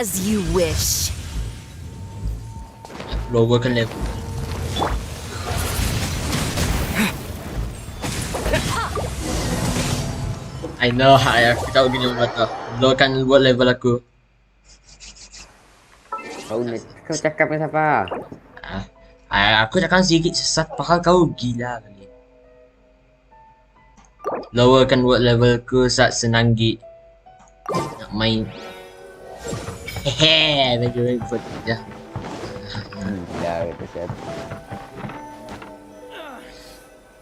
As you wish. Lowerkan level. I know, aku tahu gini mata. Lowerkan buat level aku. Kau cakap dengan siapa? Aku cakap sedikit sesat, pakal kau gila kali. Lowerkan buat level ku saat senang gig. Nak main. Hehe, baju buat je. Gila kata siapa.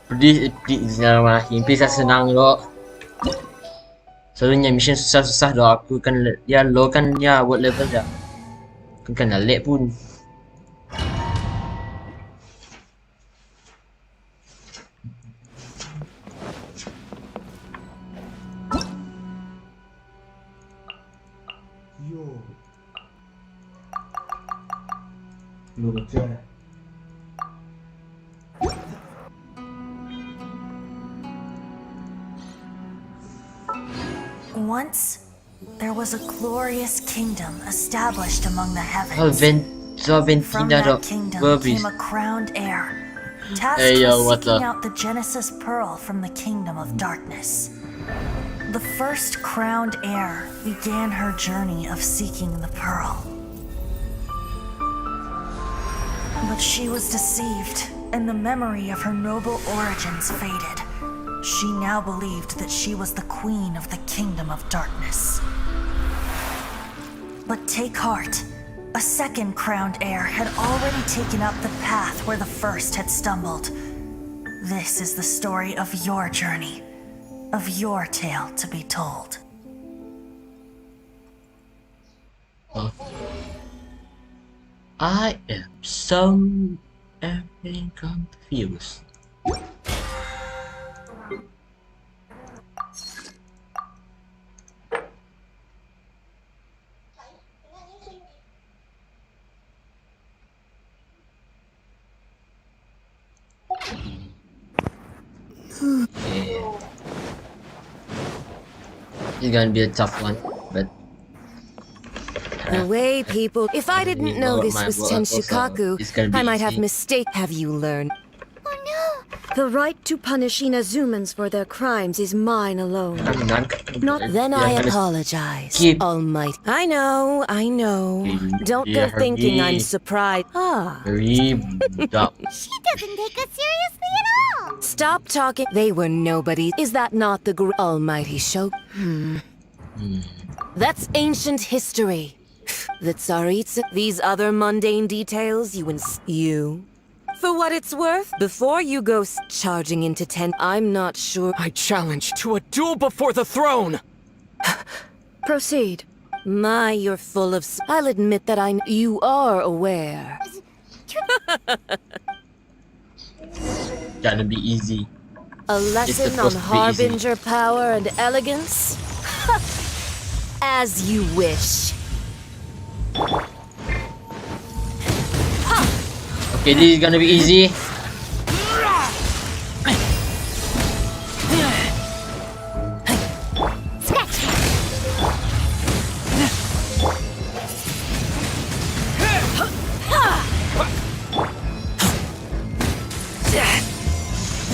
Pedih Bismillahirrahmanirrahim. Bisa senang lo. Selalunya mission susah-susah doh. Aku kan ya lo kan ya buat level dah. Kan lag pun. Once, there was a glorious kingdom established among the heavens. From that kingdom came a crowned heir, tasked with seeking out the Genesis Pearl from the kingdom of darkness. The first crowned heir began her journey of seeking the pearl. But she was deceived, and the memory of her noble origins faded. She now believed that she was the queen of the kingdom of darkness. But take heart. A second crowned heir had already taken up the path where the first had stumbled. This is the story of your journey, of your tale to be told. I am so everything confused. It's gonna be a tough one, but The way people... If I didn't know this was Tenshikaku, I might have mistake. Have you learned? Oh no! The right to punish Inazumans for their crimes is mine alone. Not then I apologize, Almighty. I know. Don't go thinking I'm surprised. very dumb. She doesn't take us seriously at all! Stop talking. They were nobody. Is that not the Almighty show? That's ancient history. The Tsaritsa, these other mundane details, you. For what it's worth, before you go charging into 10, I'm not sure. I challenge to a duel before the throne! Proceed. My, you're full of... I'll admit that you are aware. Gotta be easy. A lesson on harbinger power and elegance? As you wish. Okay, this is gonna be easy.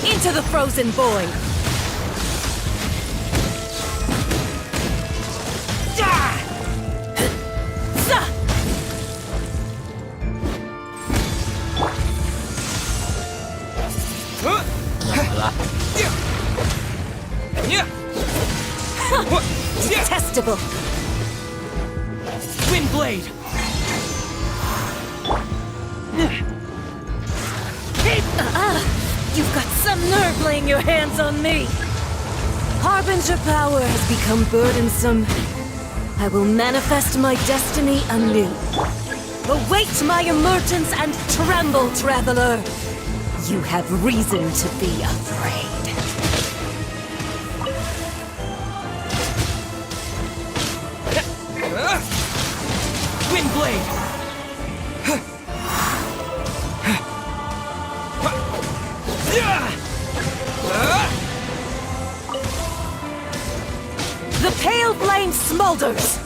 Into the frozen void. Detestable. Wind blade! You've got some nerve laying your hands on me. Harbinger power has become burdensome. I will manifest my destiny anew. Await my emergence and tremble, traveler. You have reason to be afraid. Wind blade! The pale flame smolders.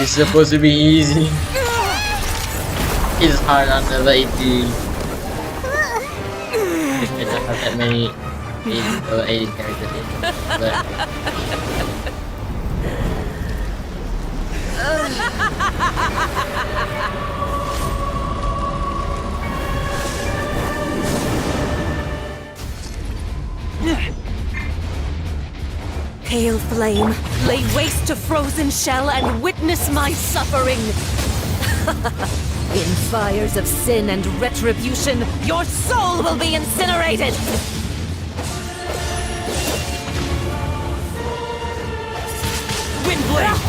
It's supposed to be easy. It's hard on level 80. I don't have that many 80 characters in. But Pale flame, lay waste to frozen shell and witness my suffering. In fires of sin and retribution, your soul will be incinerated. Windblade!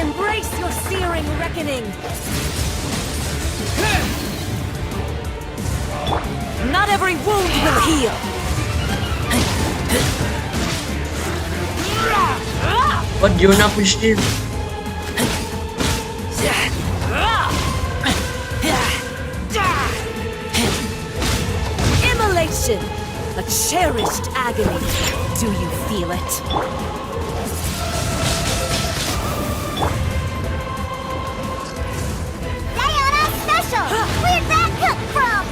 Embrace your searing reckoning. Not every wound will heal. what do you not push him? Immolation, a cherished agony. Do you feel it? Diana Special! Where'd that come from?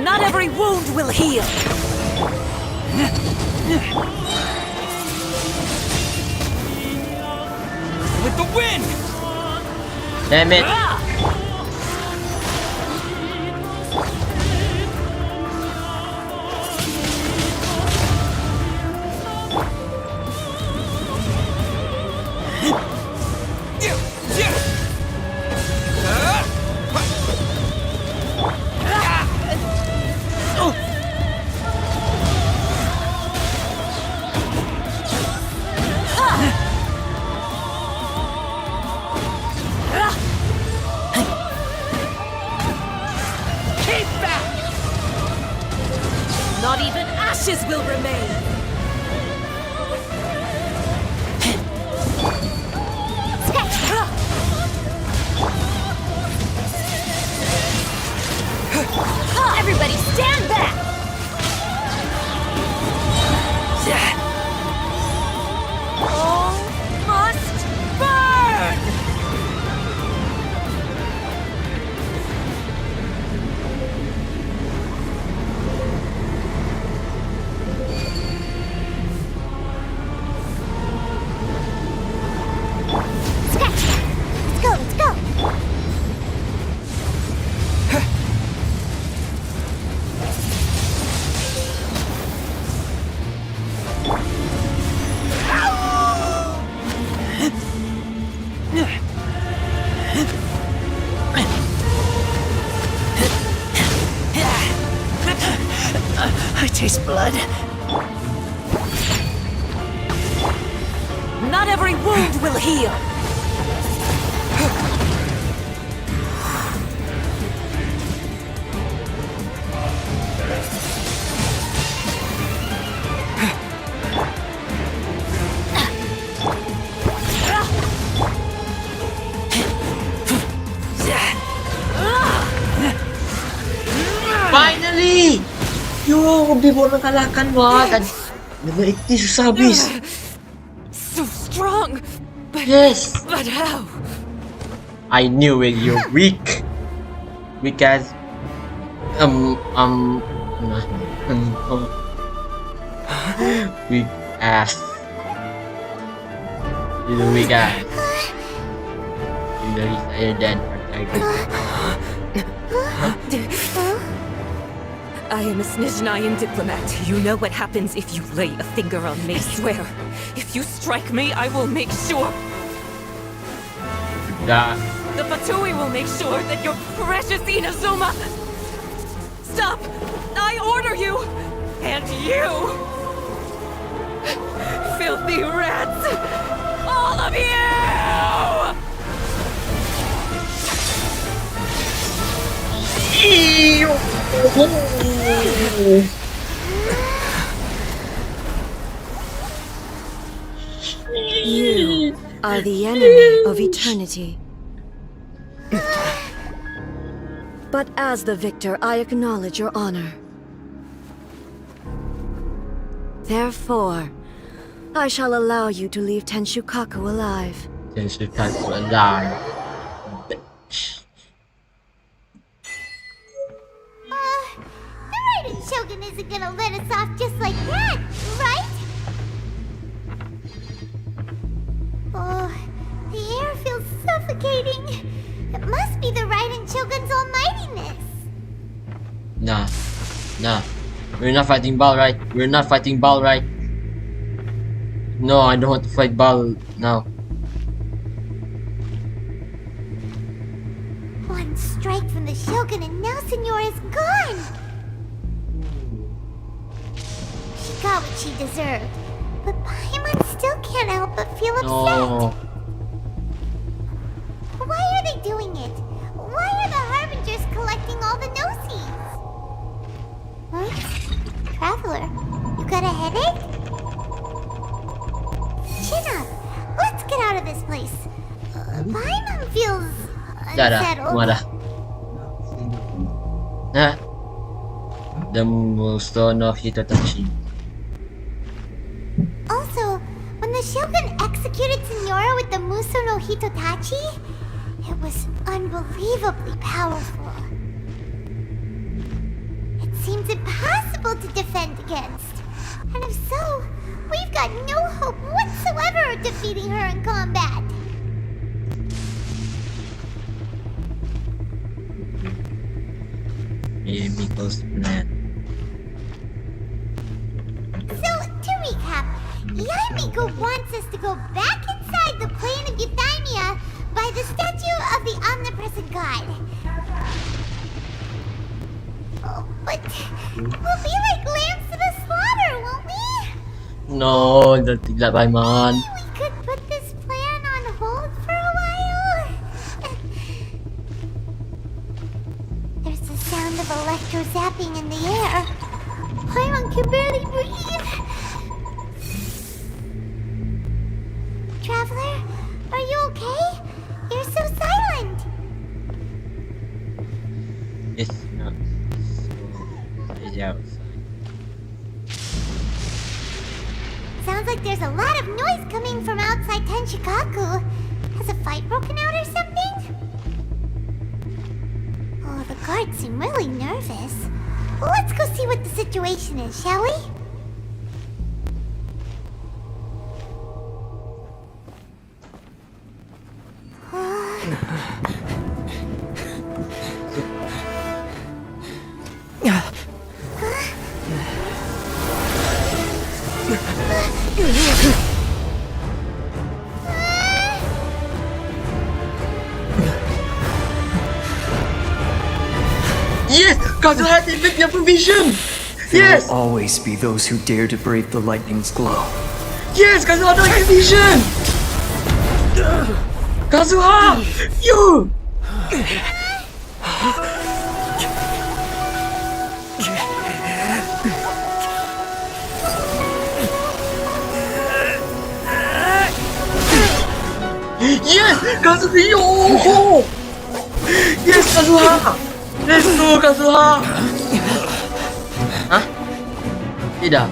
Not every wound will heal. With the wind! Damn it. Not even ashes will remain. Everybody stand back! All must burn! Let's go, let's go! I taste blood. Not every wound will heal. Finally! Yo, di mo nakalahkan mo. Level 80 susah habis. So strong, but Yes! but how? I knew it, you're weak. Weak as... weak ass. You're the weak ass. You're the dead protagonist. I am a Snezhnayan diplomat. You know what happens if you lay a finger on me. Swear, if you strike me, I will make sure. That. The Fatui will make sure that your precious Inazuma... Stop! I order you! And you! Filthy rats! All of you! are the enemy of eternity. But as the victor, I acknowledge your honor. Therefore, I shall allow you to leave Tenshukaku alive. Tenshukaku alive. The Raiden Shogun isn't gonna let us off just like that, right? Oh, the air feels suffocating. It must be the Raiden Shogun's almightiness. Nah. We're not fighting Bal, right? We're not fighting Bal, right? No, I don't want to fight Bal now. One strike from the Shogun and now Senor is gone. She got what she deserved, but Paimon still can't help but feel upset. No. Why are they doing it? Why are the Harbingers collecting all the no-seeds? Huh? Traveler, you got a headache? Chin up. Let's get out of this place. Paimon feels unsettled. Wala. The Musto no Hitotachi. Also, when the Shogun executed Senora with the Muso no Hitotachi, it was unbelievably powerful. It seems impossible to defend against. And if so, we've got no hope whatsoever of defeating her in combat. Miko's plan. So, to recap, Yaimiko wants us to go back inside the plane of Euthymia by the statue of the omnipresent god. Oh, but we'll be like lambs to the slaughter, won't we? No, tidak Paimon. Maybe we could put this plan on hold for a while. There's the sound of electro zapping in the air. Paimon can barely breathe. Traveler, are you okay? You're so silent. It's not so outside. Sounds like there's a lot of noise coming from outside Tenshukaku. Has a fight broken out or something? Oh, the guards seem really nervous. Well, let's go see what the situation is, shall we? Yes! Kazuha activated your provision! There Yes! will always be those who dare to brave the lightning's glow. Yes! Kazuha activation! Kazuha! You! Yes! Kazuha! Yo! Yes, Kazuha! Let's go, Kazuha! Hah? Tidak.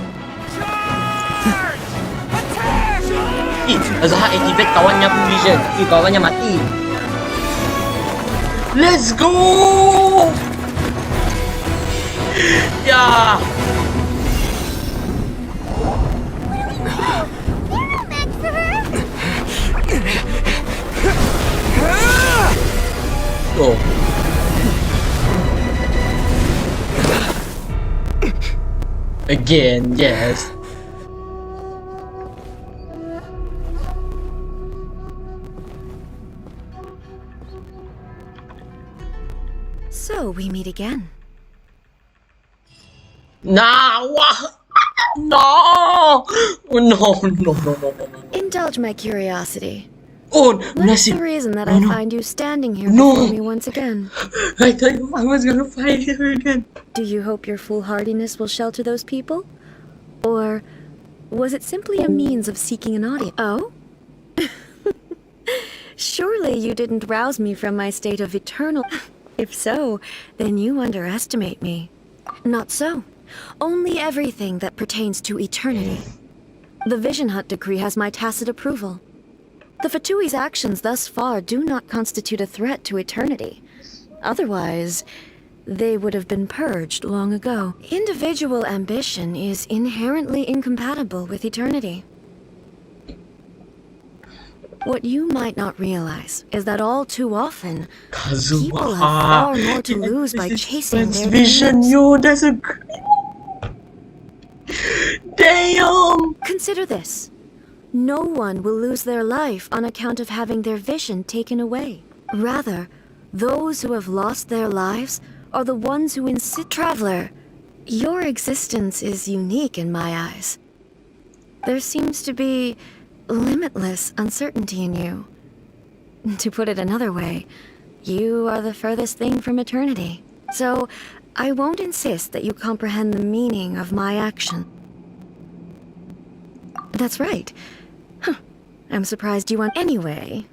Ih, Kazuha activate kawannya provision. Ih, kawannya mati. Let's go! Ya! Oh. Again, yes. So we meet again. Nah, what? No! Oh, no, no, no, no, no, no. Indulge my curiosity. Oh, What is Nasi. the reason that Oh, I no. find you standing here No. before me once again? I thought I was gonna fight her again. Do you hope your foolhardiness will shelter those people? Or was it simply a means of seeking an audience? Oh? Surely you didn't rouse me from my state of eternal... If so, then you underestimate me. Not so. Only everything that pertains to eternity. The Vision Hut decree has my tacit approval. The Fatui's actions thus far do not constitute a threat to eternity. Otherwise, they would have been purged long ago. Individual ambition is inherently incompatible with eternity. What you might not realize is that all too often, people have far more to lose by chasing their vision, dreams. yo, that's a damn. Consider this. No one will lose their life on account of having their vision taken away. Rather, those who have lost their lives are the ones who insist. Traveler, your existence is unique in my eyes. There seems to be limitless uncertainty in you. To put it another way, you are the furthest thing from eternity. So, I won't insist that you comprehend the meaning of my action. That's right. Huh. I'm surprised you want... Anyway,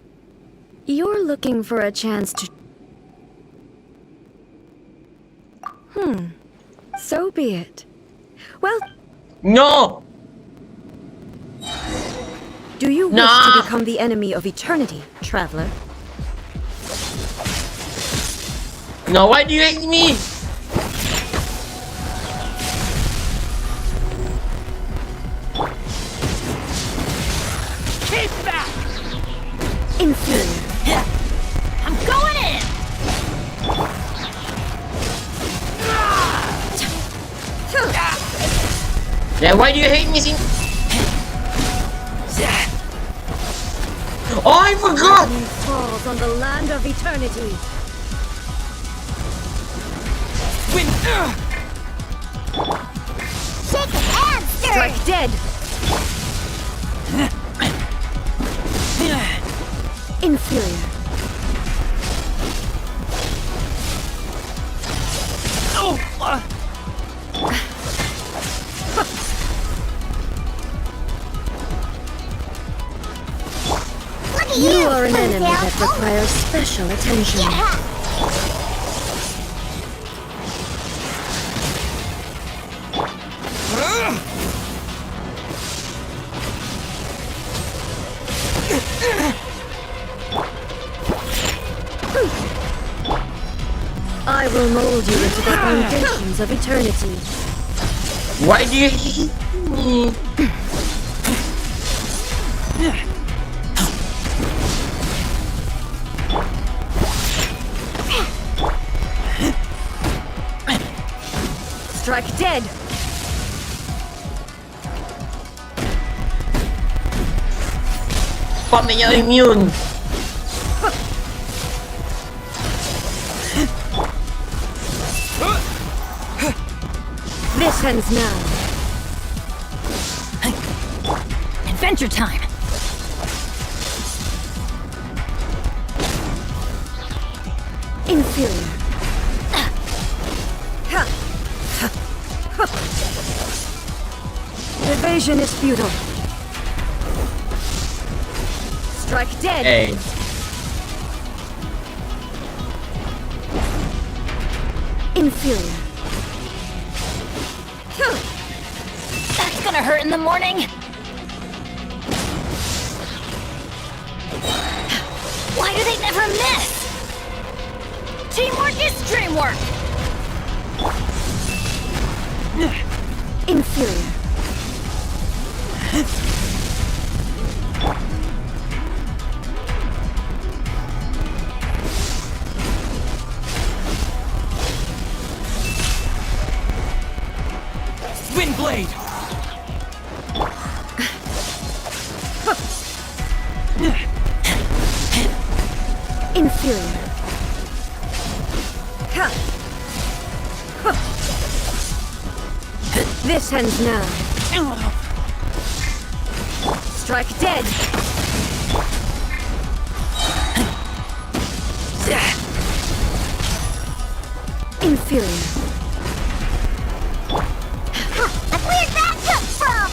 you're looking for a chance to... So be it. Well... No! Do you wish to become the enemy of eternity, traveler? No, why do you hate me? Keep back! Inferior. I'm going in! Yeah, why do you hate me? Oh, I forgot! Lightning falls on the land of eternity. Win! Shake and stir! Strike dead. Inferior. Look at You are an enemy Ponytail. that requires special attention. Yeah. I will mold you into the foundations of eternity. Why do you hate me? Strike dead. Pump me, you're immune. This ends now. Adventure time! Inferior. Evasion is futile. Strike dead. Hey. Inferior. That's gonna hurt in the morning! Why do they never miss? Teamwork is dreamwork! Inferior. Wind blade! Inferior. This ends now. Strike dead. Inferior. That's where that comes from!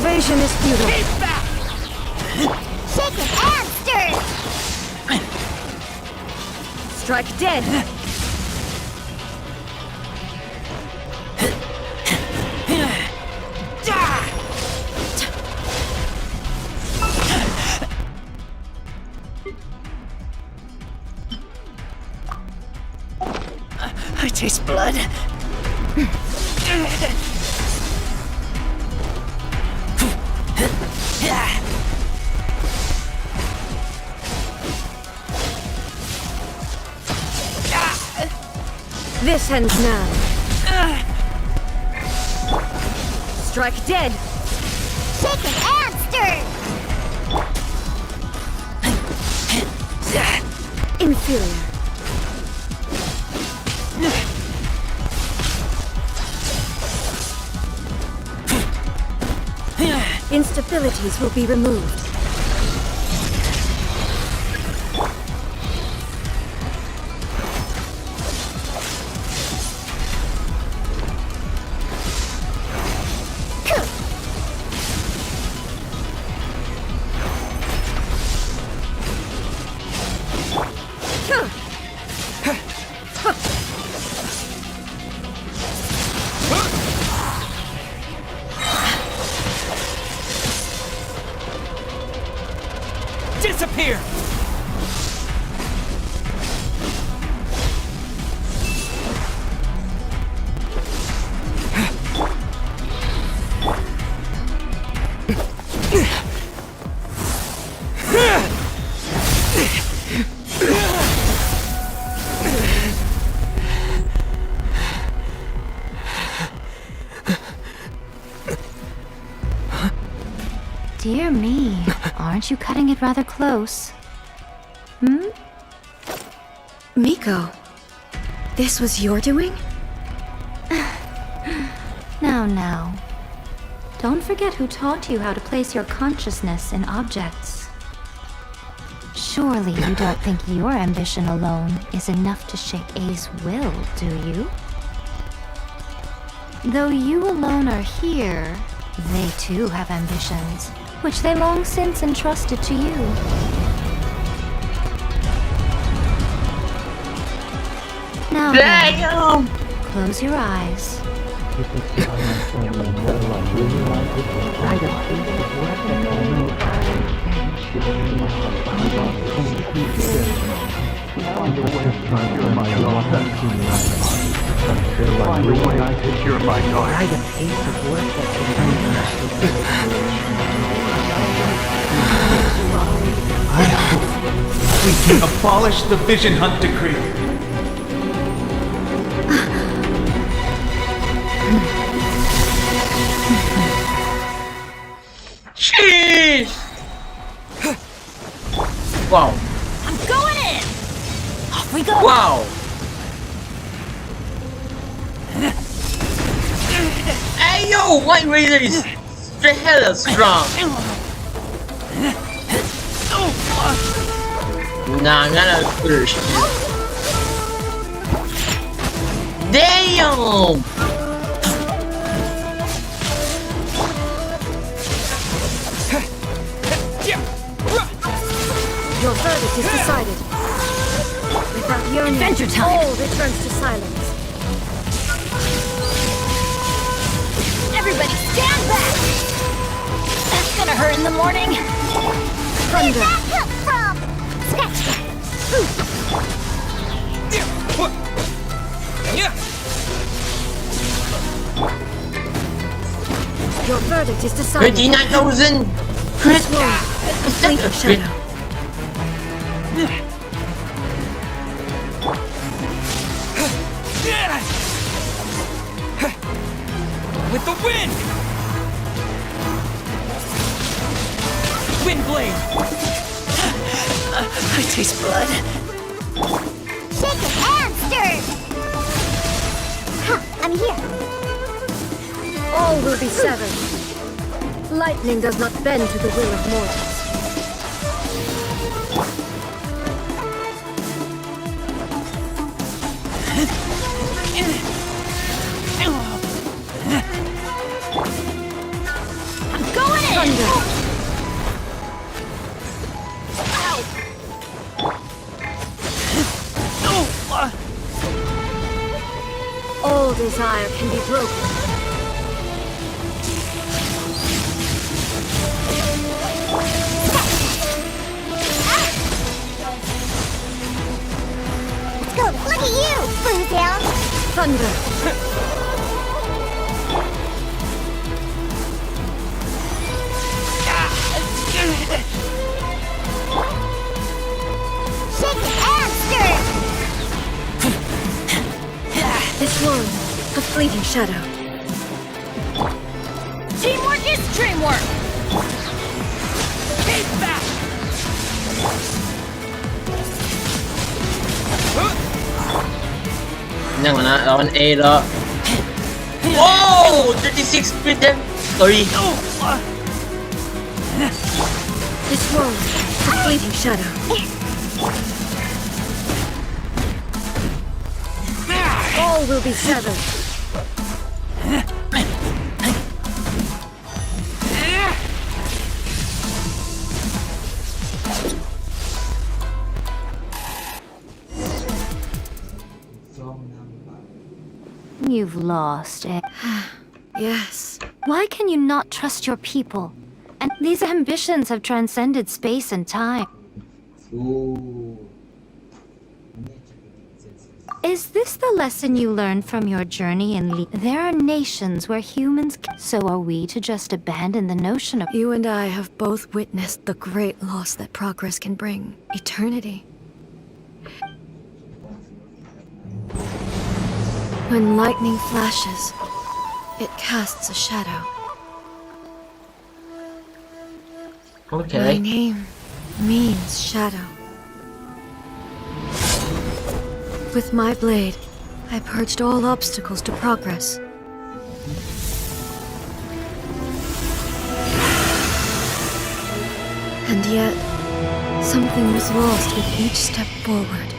Evasion is futile. Keep back! Shaken and stirred! Strike dead. I taste blood. This ends now. Strike dead. Shaken and stirred! Inferior. Instabilities will be removed. Disappear! Dear me, aren't you cutting it rather close? Miko, this was your doing? Now. Don't forget who taught you how to place your consciousness in objects. Surely you don't think your ambition alone is enough to shake A's will, do you? Though you alone are here, they too have ambitions, which they long since entrusted to you. Now then, close your eyes. I hope we can abolish the Vision Hunt decree. Jeez! Wow. I'm going in! Off we go! Wow! Hey yo, White Razor is the hell strong! Nah, I'm gonna first. Damn! Your verdict is decided. Without your Adventure time! all returns to silence. Everybody stand back! That's gonna hurt in the morning! Where'd that come from? Scratch that! Your verdict is decided. 29,000 crit! Blink of shadow. With the wind! Wind blade! I taste blood. Shaken and stirred! Huh, I'm here. All will be severed. Lightning does not bend to the will of mortals. I'm going Thunder! All desire can be broken. Let's go! Look at you, Boomtown! Thunder! Shake and stir! This one, a fleeting shadow. Teamwork is dreamwork! Keep back! Yang mana lawan A lo. Wow, 36 with them. Sorry. This one, a fleeting shadow. All will be severed. You've lost, eh? Yes. Why can you not trust your people? And these ambitions have transcended space and time. Is this the lesson you learned from your journey in There are nations where humans so are we to just abandon the notion of You and I have both witnessed the great loss that progress can bring. Eternity. When lightning flashes, it casts a shadow. My Okay. name means shadow. With my blade, I purged all obstacles to progress. And yet, something was lost with each step forward.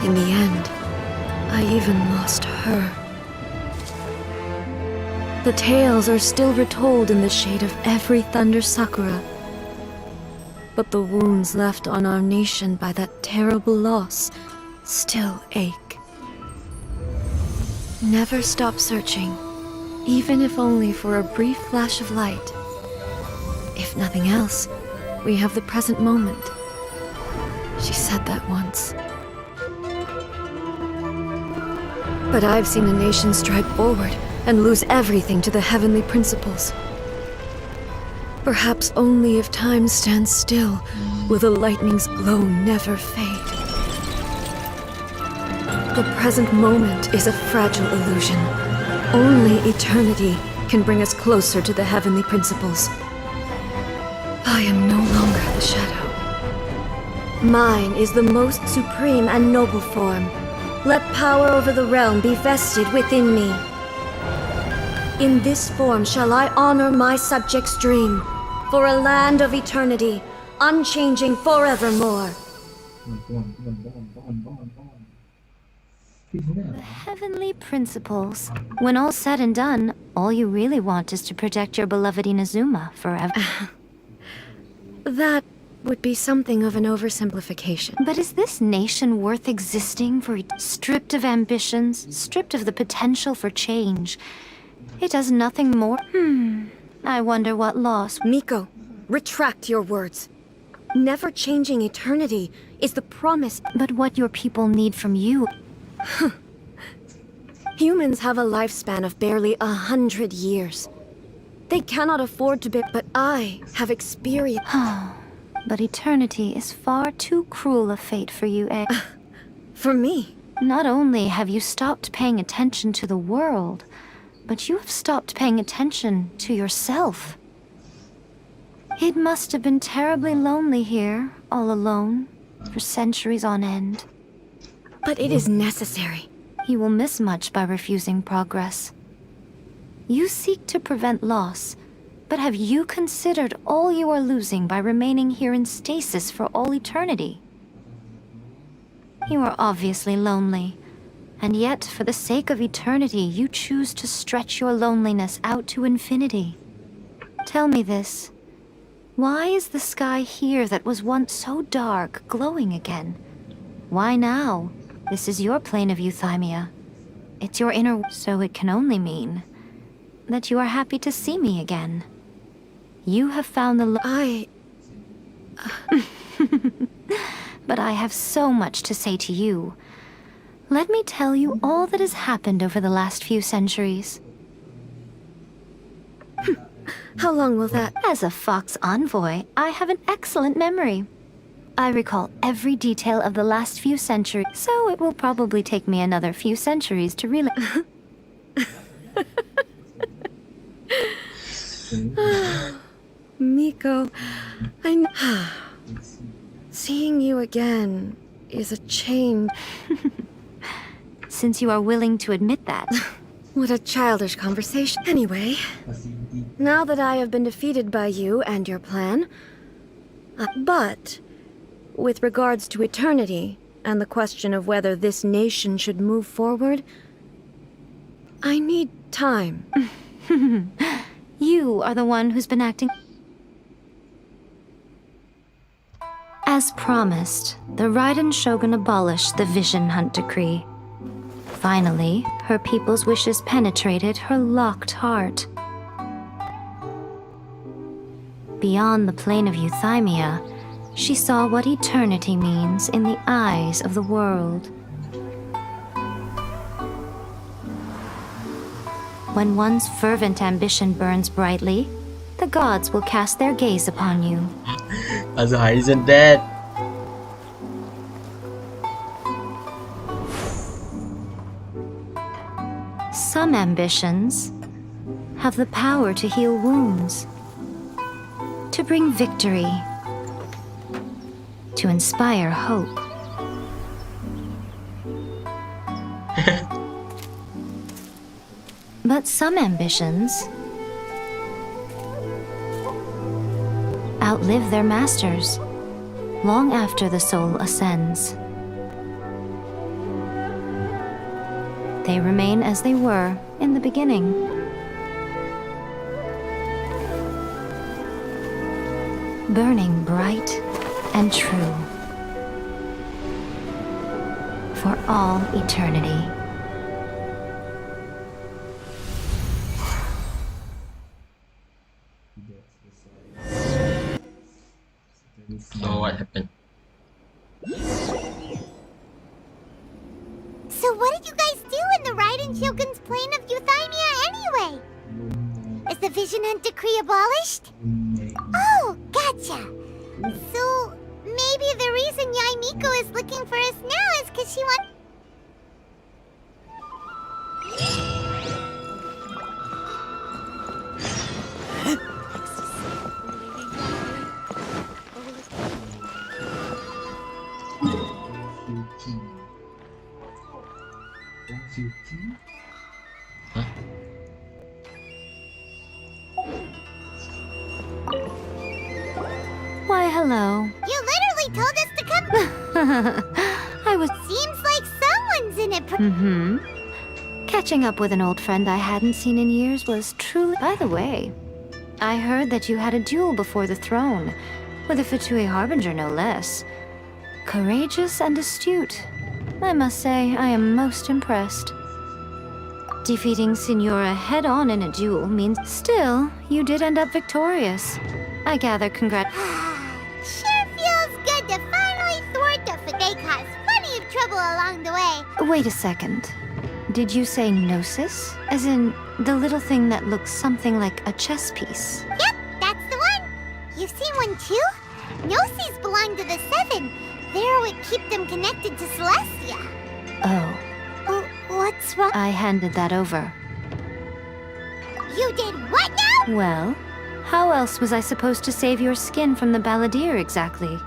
In the end, I even lost her. The tales are still retold in the shade of every thunder sakura. But the wounds left on our nation by that terrible loss still ache. Never stop searching, even if only for a brief flash of light. If nothing else, we have the present moment. She said that once. But I've seen a nation stride forward and lose everything to the heavenly principles. Perhaps only if time stands still will the lightning's glow never fade. The present moment is a fragile illusion. Only eternity can bring us closer to the heavenly principles. I am no longer the shadow. Mine is the most supreme and noble form. Let power over the realm be vested within me. In this form shall I honor my subjects' dream, for a land of eternity, unchanging forevermore. the heavenly principles. When all's said and done, all you really want is to protect your beloved Inazuma forever. That would be something of an oversimplification. But is this nation worth existing for stripped of ambitions, stripped of the potential for change? It does nothing more. I wonder what loss. Miko, retract your words. Never changing eternity is the promise. But what your people need from you. Humans have a lifespan of barely 100 years. They cannot afford to be, but I have experience. But eternity is far too cruel a fate for you, eh? For me. Not only have you stopped paying attention to the world, but you have stopped paying attention to yourself. It must have been terribly lonely here, all alone, for centuries on end. But it is necessary. You will miss much by refusing progress. You seek to prevent loss, but have you considered all you are losing by remaining here in stasis for all eternity? You are obviously lonely, And yet, for the sake of eternity, you choose to stretch your loneliness out to infinity. Tell me this. Why is the sky here that was once so dark glowing again? Why now? This is your plane of euthymia. It's your inner... So it can only mean that you are happy to see me again. You have found the... But I have so much to say to you. Let me tell you all that has happened over the last few centuries. How long will that... As a Fox envoy, I have an excellent memory. I recall every detail of the last few centuries, so it will probably take me another few centuries to really... Miko, seeing you again is a change. Since you are willing to admit that. What a childish conversation. Anyway, now that I have been defeated by you and your plan, but with regards to eternity and the question of whether this nation should move forward, I need time. You are the one who's been acting... As promised, the Raiden Shogun abolished the Vision Hunt Decree. Finally, her people's wishes penetrated her locked heart. Beyond the plane of euthymia, she saw what eternity means in the eyes of the world. When one's fervent ambition burns brightly, the gods will cast their gaze upon you. Also isn't that? Some ambitions have the power to heal wounds, to bring victory, to inspire hope. But some ambitions outlive their masters long after the soul ascends. They remain as they were in the beginning. Burning bright and true for all eternity. So what happened? So what did you guys do in the Raiden Shogun's plane of euthymia anyway? Is the Vision Hunt Decree abolished? Oh, gotcha. So maybe the reason Yai Miko is looking for us now is because she wants... Why, hello. You literally told us to come... I was... Seems like someone's in it. Catching up with an old friend I hadn't seen in years was truly... By the way, I heard that you had a duel before the throne, with a Fatui Harbinger no less. Courageous and astute. I must say, I am most impressed. Defeating Signora head-on in a duel means... Still, you did end up victorious. I gather Sure feels good to finally thwart the Fidei caused plenty of trouble along the way. Wait a second. Did you say Gnosis? As in, the little thing that looks something like a chess piece? Yep, that's the one. You've seen one too? Gnosis belong to the Seven. They're what keep them connected to Celestia. Oh. What's wrong? I handed that over. You did what now? Well, how else was I supposed to save your skin from the Balladeer exactly?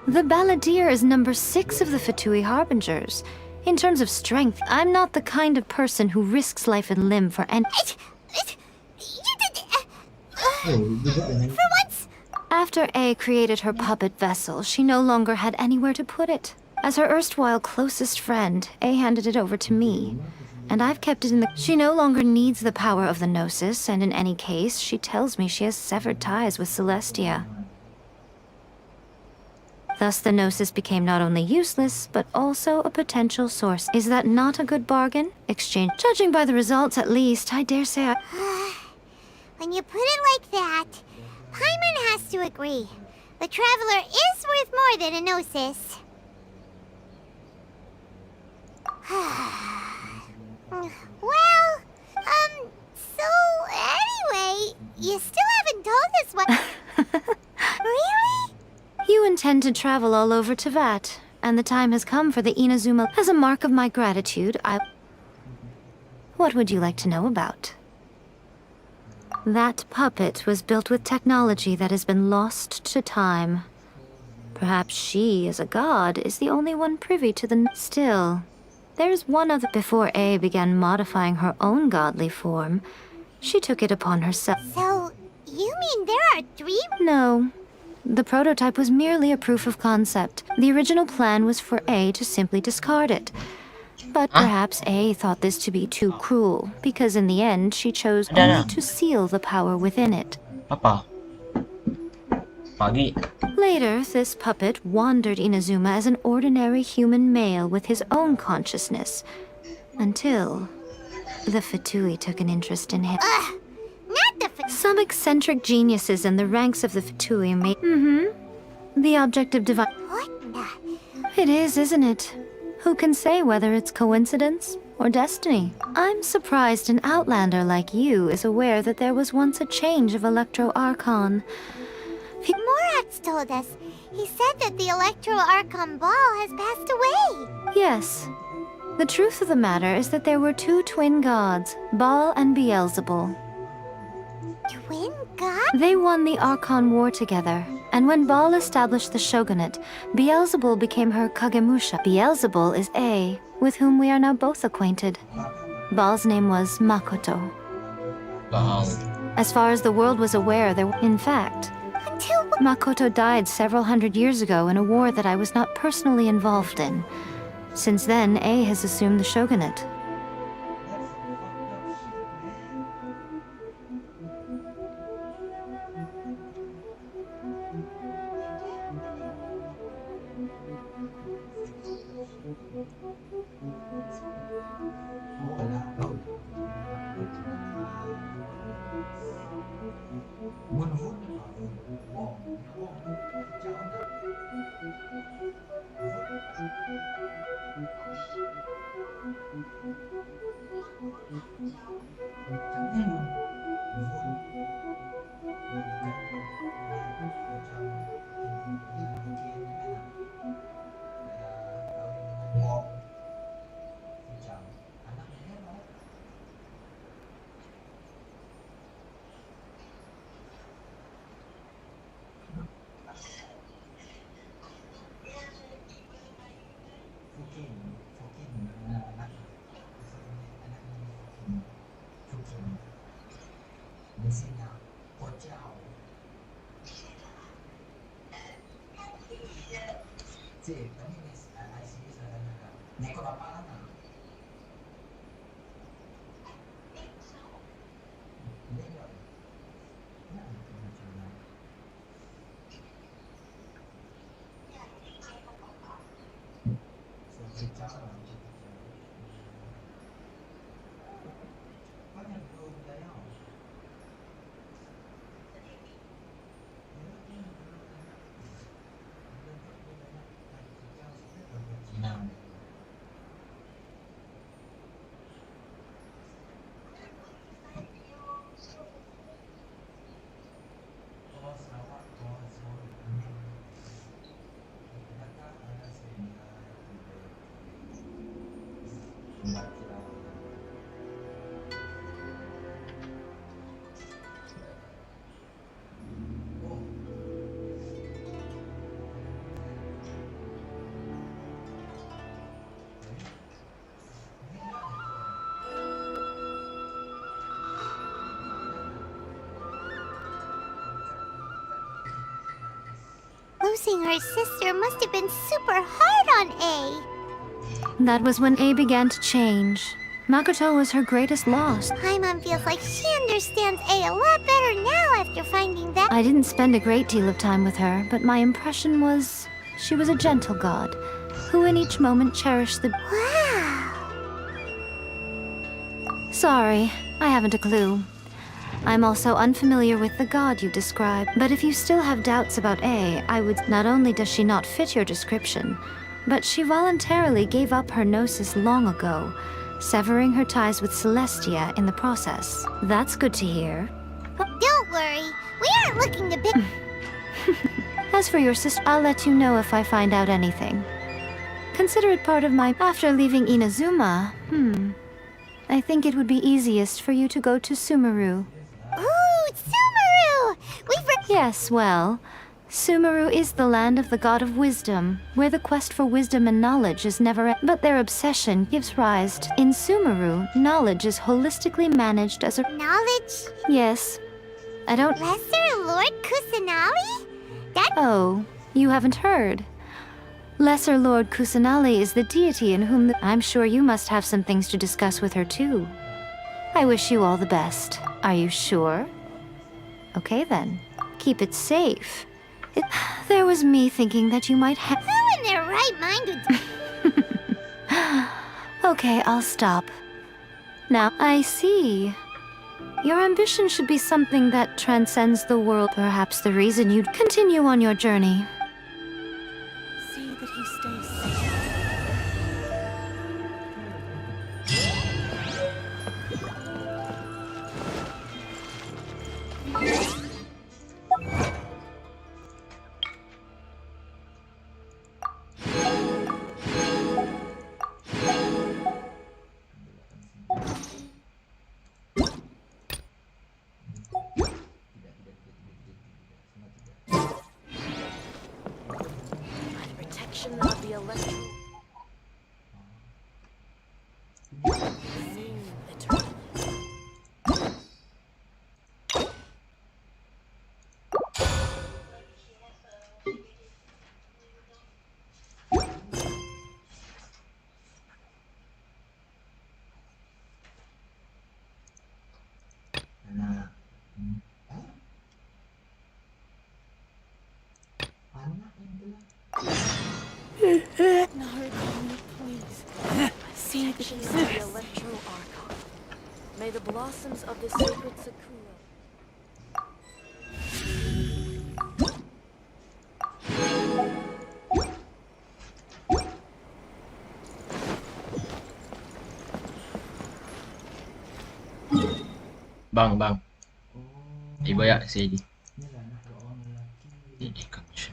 The Balladeer is number 6 of the Fatui Harbingers. In terms of strength, I'm not the kind of person who risks life and limb for any... You did... For once... After A created her puppet vessel, she no longer had anywhere to put it. As her erstwhile closest friend, A handed it over to me, and I've kept it in the... She no longer needs the power of the Gnosis, and in any case, she tells me she has severed ties with Celestia. Thus, the Gnosis became not only useless, but also a potential source. Is that not a good bargain? Exchange. Judging by the results, at least, I dare say When you put it like that, Paimon has to agree. The Traveler is worth more than a Gnosis. Well, so anyway, you still haven't told us what... Really? You intend to travel all over Tevat, and the time has come for the Inazuma. As a mark of my gratitude, What would you like to know about? That puppet was built with technology that has been lost to time. Perhaps she, as a god, is the only one privy to the... Still, there's one other... Before A began modifying her own godly form, she took it upon herself. So, you mean there are 3? No. The prototype was merely a proof of concept. The original plan was for A to simply discard it. But perhaps A thought this to be too cruel, because in the end she chose only to seal the power within it. Apa? Pagi. Later, this puppet wandered Inazuma as an ordinary human male with his own consciousness, until the Fatui took an interest in him. Not the Some eccentric geniuses in the ranks of the Fatui made... The object of divine... What the... It is, isn't it? Who can say whether it's coincidence or destiny? I'm surprised an outlander like you is aware that there was once a change of Electro Archon. Morat's told us. He said that the Electro Archon Ball has passed away. Yes. The truth of the matter is that there were 2 twin gods, Baal and Beelzebul. Twin gods? They won the Archon War together, and when Baal established the shogunate, Beelzebul became her Kagemusha. Beelzebul is A, with whom we are now both acquainted. Baal's name was Makoto. Baal. As far as the world was aware, in fact, Makoto died several hundred years ago in a war that I was not personally involved in. Since then, A has assumed the shogunate. losing her sister must have been super hard on A. That was when A began to change. Makoto was her greatest loss. Paimon feels like she understands A a lot better now after finding that. I didn't spend a great deal of time with her, but my impression was she was a gentle god, who in each moment cherished the... Wow. Sorry, I haven't a clue. I'm also unfamiliar with the god you described, but if you still have doubts about A, I would... Not only does she not fit your description, but she voluntarily gave up her gnosis long ago, severing her ties with Celestia in the process. That's good to hear. Don't worry, we aren't looking to pick. As for your sister, I'll let you know if I find out anything. Consider it part of my... After leaving Inazuma, I think it would be easiest for you to go to Sumeru. Ooh, Sumeru! Yes, well, Sumeru is the land of the god of wisdom, where the quest for wisdom and knowledge is never... But their obsession gives rise to... In Sumeru, knowledge is holistically managed as a... Knowledge? Yes. I don't... Lesser Lord Kusanali? Oh, you haven't heard. Lesser Lord Kusanali is the deity in whom I'm sure you must have some things to discuss with her too. I wish you all the best. Are you sure? Okay then. Keep it safe. There was me thinking that you might have... Who in their right mind would... Okay, I'll stop. Now, I see. Your ambition should be something that transcends the world. Perhaps the reason you'd continue on your journey. See that he stays safe. Protection of the electro. Sing literally. Narukami, please. See that he's the electro archon. May the blossoms of the sacred sakura. Bang. Iba ya, CD. Ini kan siya.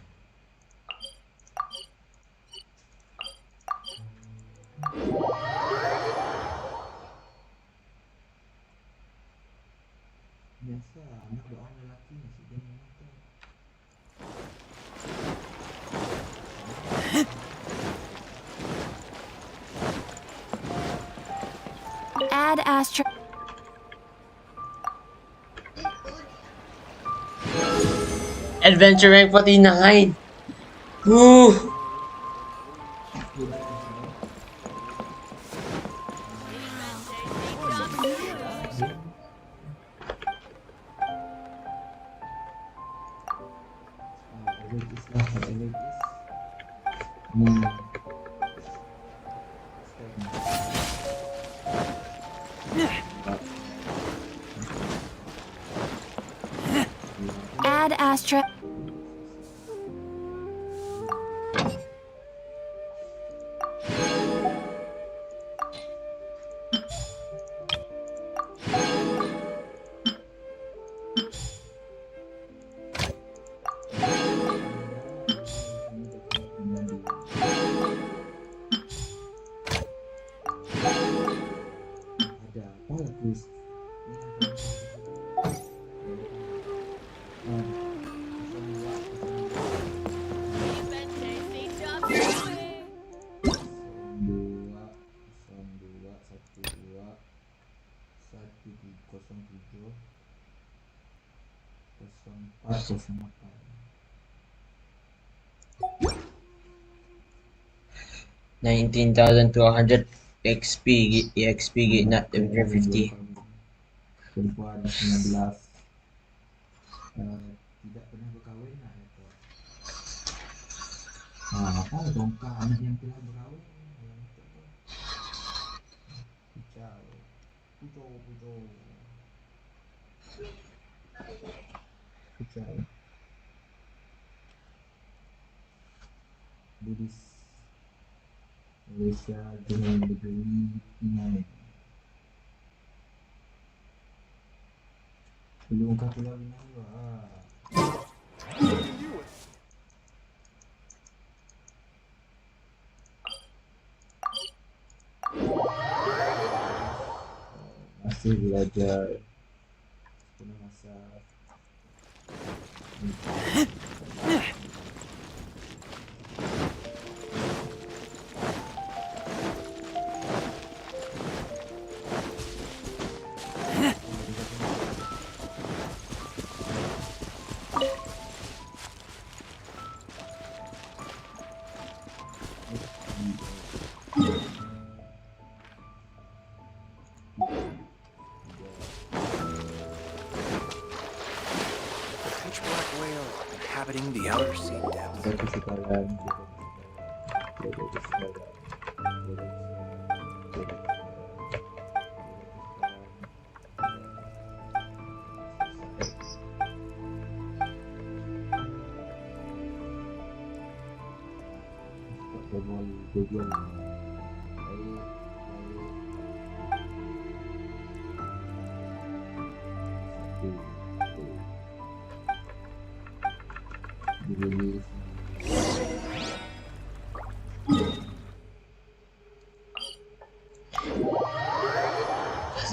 Add Astra... Adventure rank 49! Woo! Add Astra... 19,000 to 100 XP, EXP gate, not 150. Perempuan 19 tidak pernah berkahwin nak kata. Apa dongkak anak yang telah berkahwin? Pucau. Buddhis Malaysia dengan negeri Penang. Belum kah pulau Penang juga. Masih belajar penuh masa. Inhabiting the outer sea depths.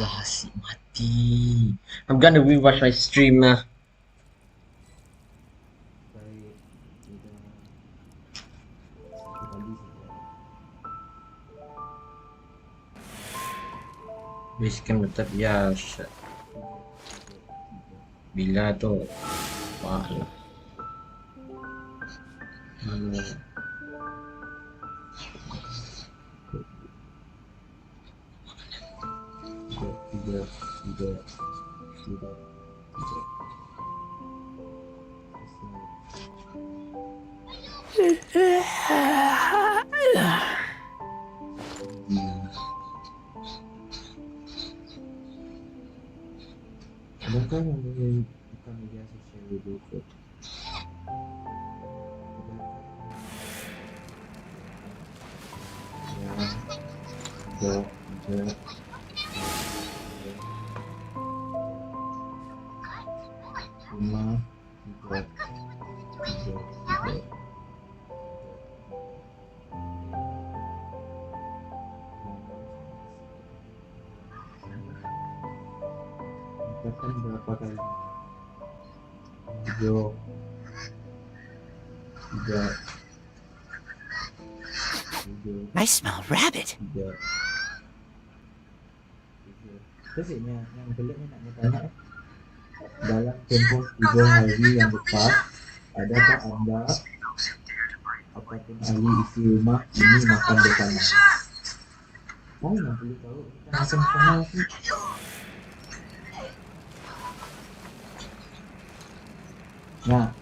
Asik mati. I'm gonna rewatch my stream lah. Basecamp tetap ya. Bila tu mahal. Tidak. Adakah yang bukan media sosial itu? Tidak. Rumah tidak. Katakan berapa kali? 3. I smell rabbit. Terusnya yang peliknya nak bertanya, dalam tempoh 3 hari yang lepas, adakah anda ataupun ahli isi rumah ini makan bersama? Oh, yang perlu tahu kita makan bersama sih. Nah,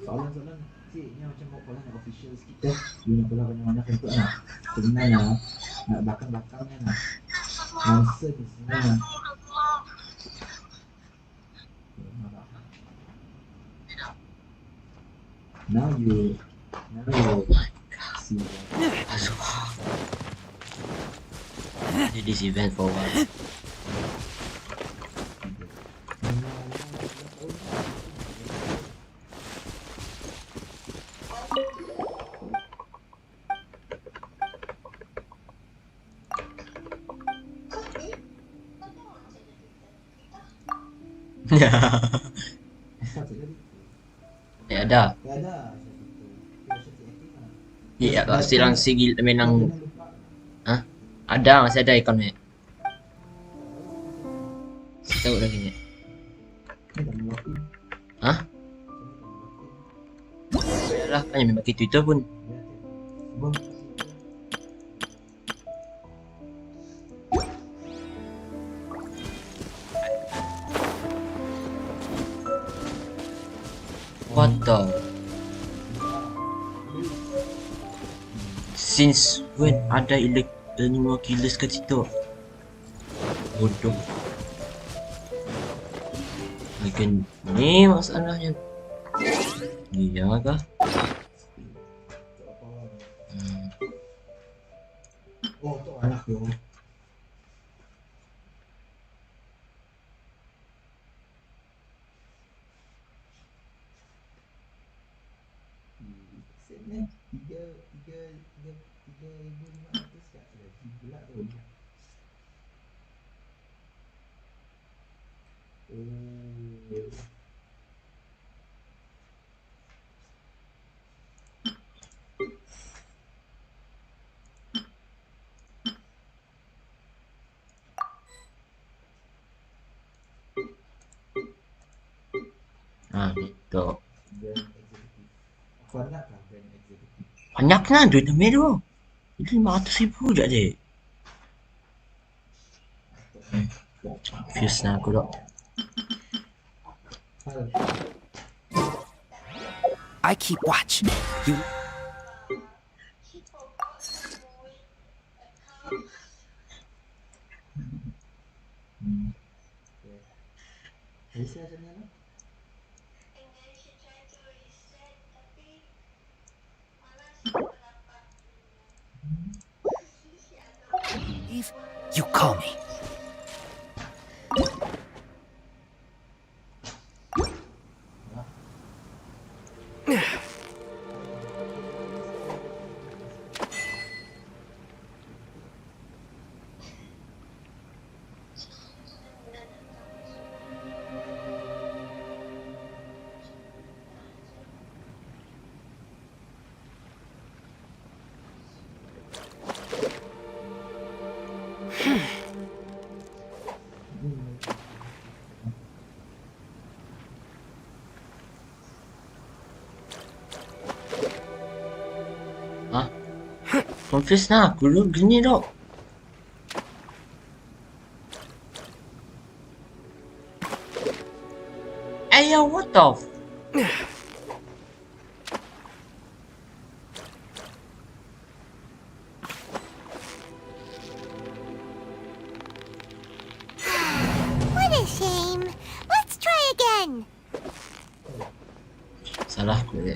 soalan-soalan ciknya macam buat nak official kita, dia nak pula banyak-banyak untuk nak sebenarnya nak belakang-belakangnya nak nonsense di sini. Now you see Did this event for a while. Ada. Iya, silang sigil menang. Hah? Ada, masih ada ikonnya. Tahu lagi ni. Hah? lah. Kan yang pakai Twitter pun. What the? Since when ada animal killers kat situ? Bodoh. Mungkin ni masalahnya. Iya kah? Oh, tu anak yo. Setnya 3,500 kat lagi pula tu. Oh. Gitu. Banyak Banyaknya duit namanya tu. Itu 500,000 je dek. Fuse nak aku dok. I keep watch. You. If you call me. Hah? Confuse na aku lu gini dok. Ayo, what the What a shame. Let's try again. Salah aku dek.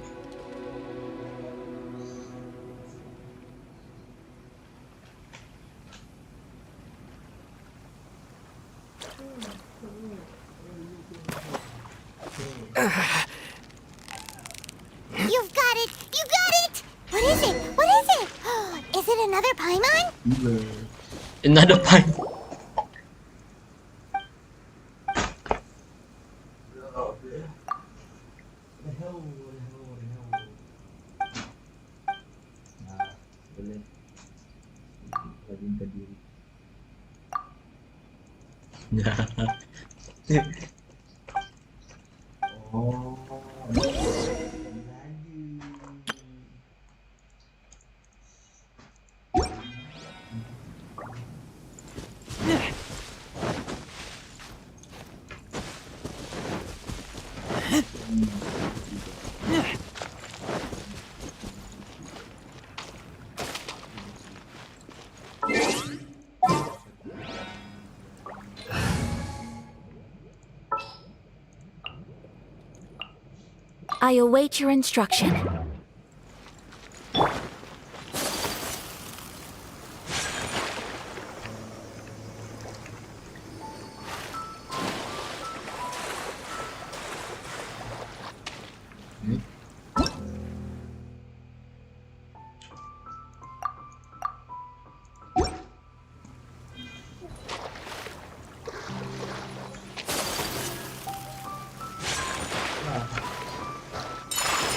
You've got it! You got it! What is it? What is it? Is it another Paimon? Another pie. I await your instruction.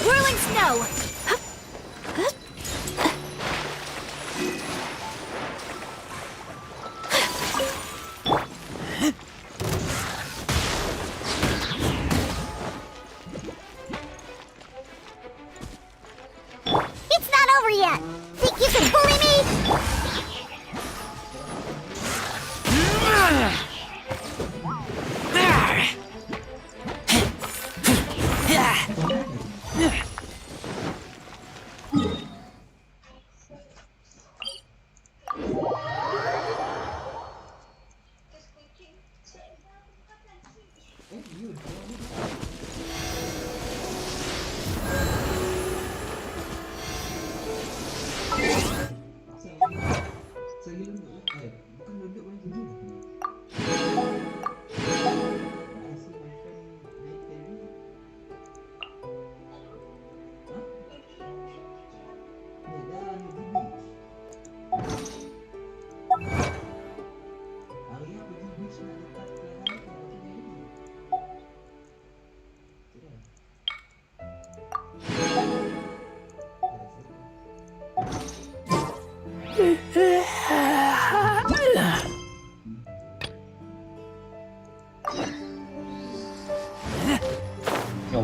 Whirling snow!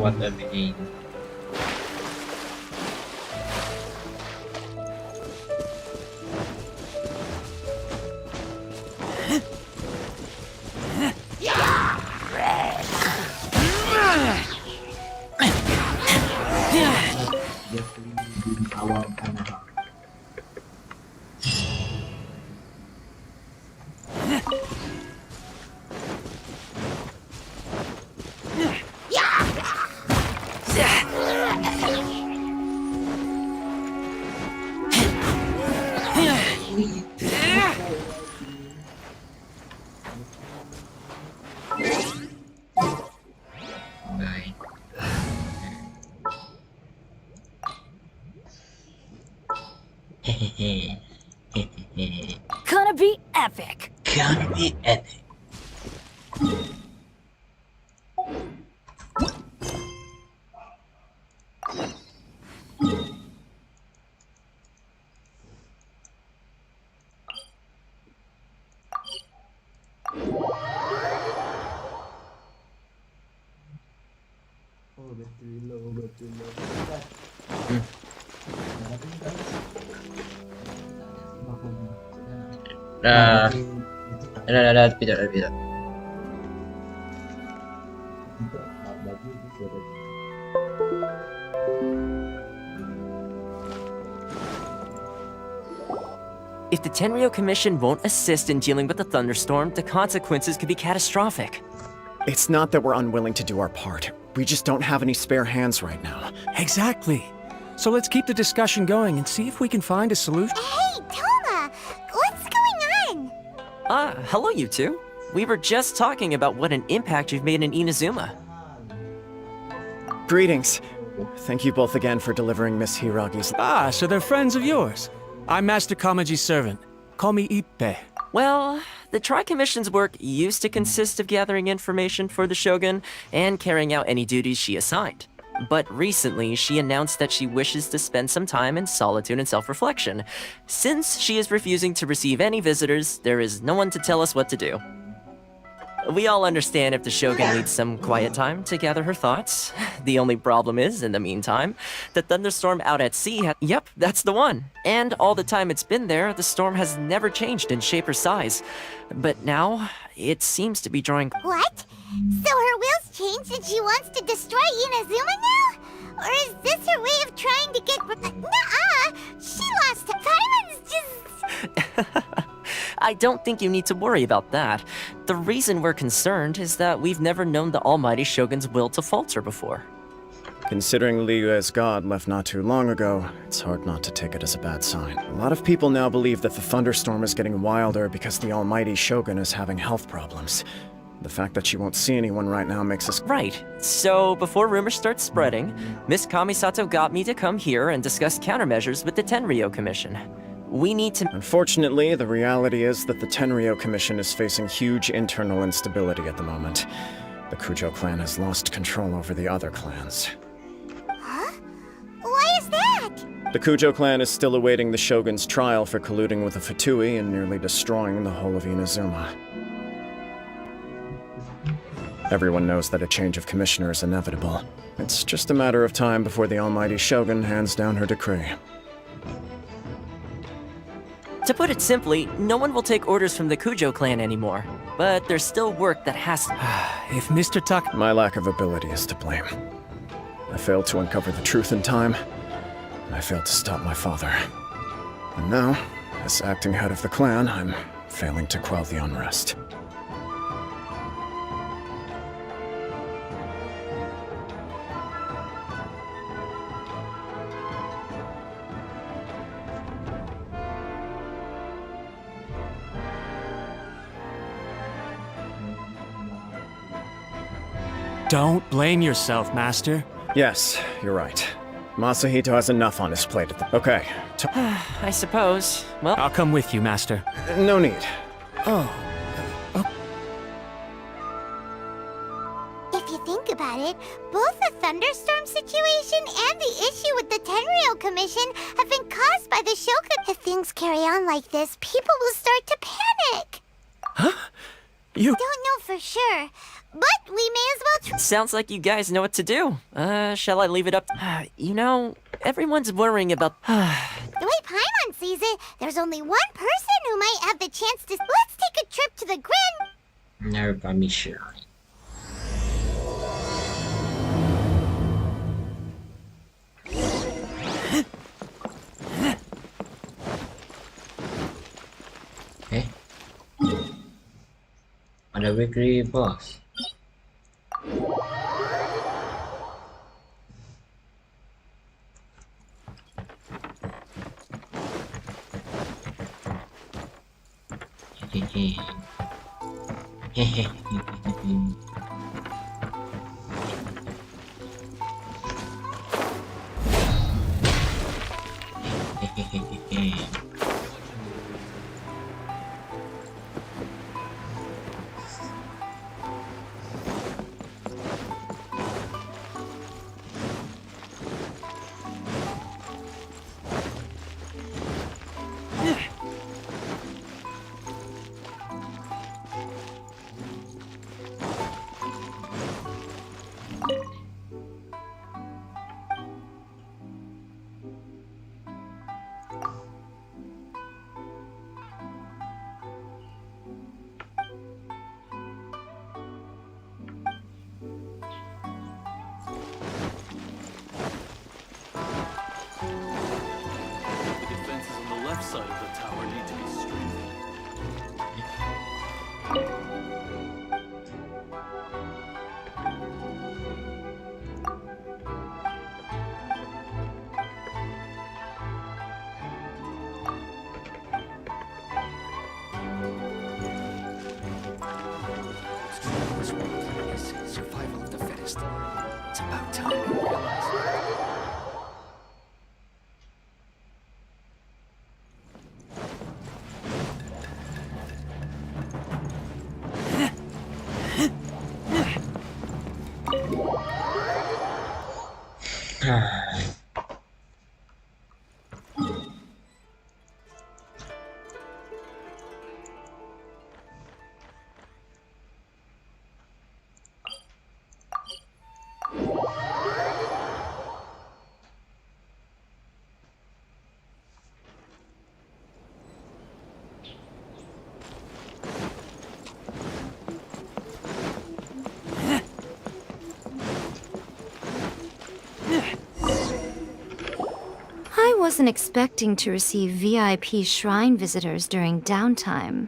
What a game. Gonna be epic. Gonna be epic. Oh, battery low, battery low. Tidak. If the Tenryo Commission won't assist in dealing with the thunderstorm, the consequences could be catastrophic. It's not that we're unwilling to do our part. We just don't have any spare hands right now. Exactly. So let's keep the discussion going and see if we can find a solution. Hey, Toma! What's going on? Hello you two. We were just talking about what an impact you've made in Inazuma. Greetings. Thank you both again for delivering Miss Hiragi's... Ah, so they're friends of yours. I'm Master Kamaji's servant. Call me Ippe. Well, the Tri-Commission's work used to consist of gathering information for the Shogun and carrying out any duties she assigned. But recently, she announced that she wishes to spend some time in solitude and self-reflection. Since she is refusing to receive any visitors, there is no one to tell us what to do. We all understand if the Shogun needs some quiet time to gather her thoughts. The only problem is, in the meantime, the thunderstorm out at sea Yep, that's the one. And all the time it's been there, the storm has never changed in shape or size. But now, it seems to be drawing... What? So her will's changed and she wants to destroy Inazuma now? Or is this her way of trying to get... Nuh-uh! She lost time. Taiwan's just... I don't think you need to worry about that. The reason we're concerned is that we've never known the Almighty Shogun's will to falter before. Considering Liyue's god left not too long ago, it's hard not to take it as a bad sign. A lot of people now believe that the thunderstorm is getting wilder because the Almighty Shogun is having health problems. The fact that she won't see anyone right now makes us... Right. So, before rumors start spreading, Miss Kamisato got me to come here and discuss countermeasures with the Tenryo Commission. We need to... Unfortunately, the reality is that the Tenryo Commission is facing huge internal instability at the moment. The Kujo clan has lost control over the other clans. Huh? Why is that? The Kujo clan is still awaiting the Shogun's trial for colluding with the Fatui and nearly destroying the whole of Inazuma. Everyone knows that a change of commissioner is inevitable. It's just a matter of time before the Almighty Shogun hands down her decree. To put it simply, no one will take orders from the Kujo clan anymore. But there's still work that has to... If Mr. Tuck... My lack of ability is to blame. I failed to uncover the truth in time, and I failed to stop my father. And now, as acting head of the clan, I'm failing to quell the unrest. Don't blame yourself, Master. Yes, you're right. Masahito has enough on his plate at the... Okay. I suppose. Well... I'll come with you, Master. No need. Oh. If you think about it, both the thunderstorm situation and the issue with the Tenryo Commission have been caused by the Shogun. If things carry on like this, people will start to panic. Huh? You... Don't know for sure, But we may as well Sounds like you guys know what to do. Shall I leave it up? You know, everyone's worrying about. The way Paimon sees it, there's only one person who might have the chance to. Let's take a trip to the Grand. Never got me sure. Okay. Ada victory boss. Side of the tower need to be strengthened. This world is survival of the fittest. It's about time we realize it. I wasn't expecting to receive VIP shrine visitors during downtime.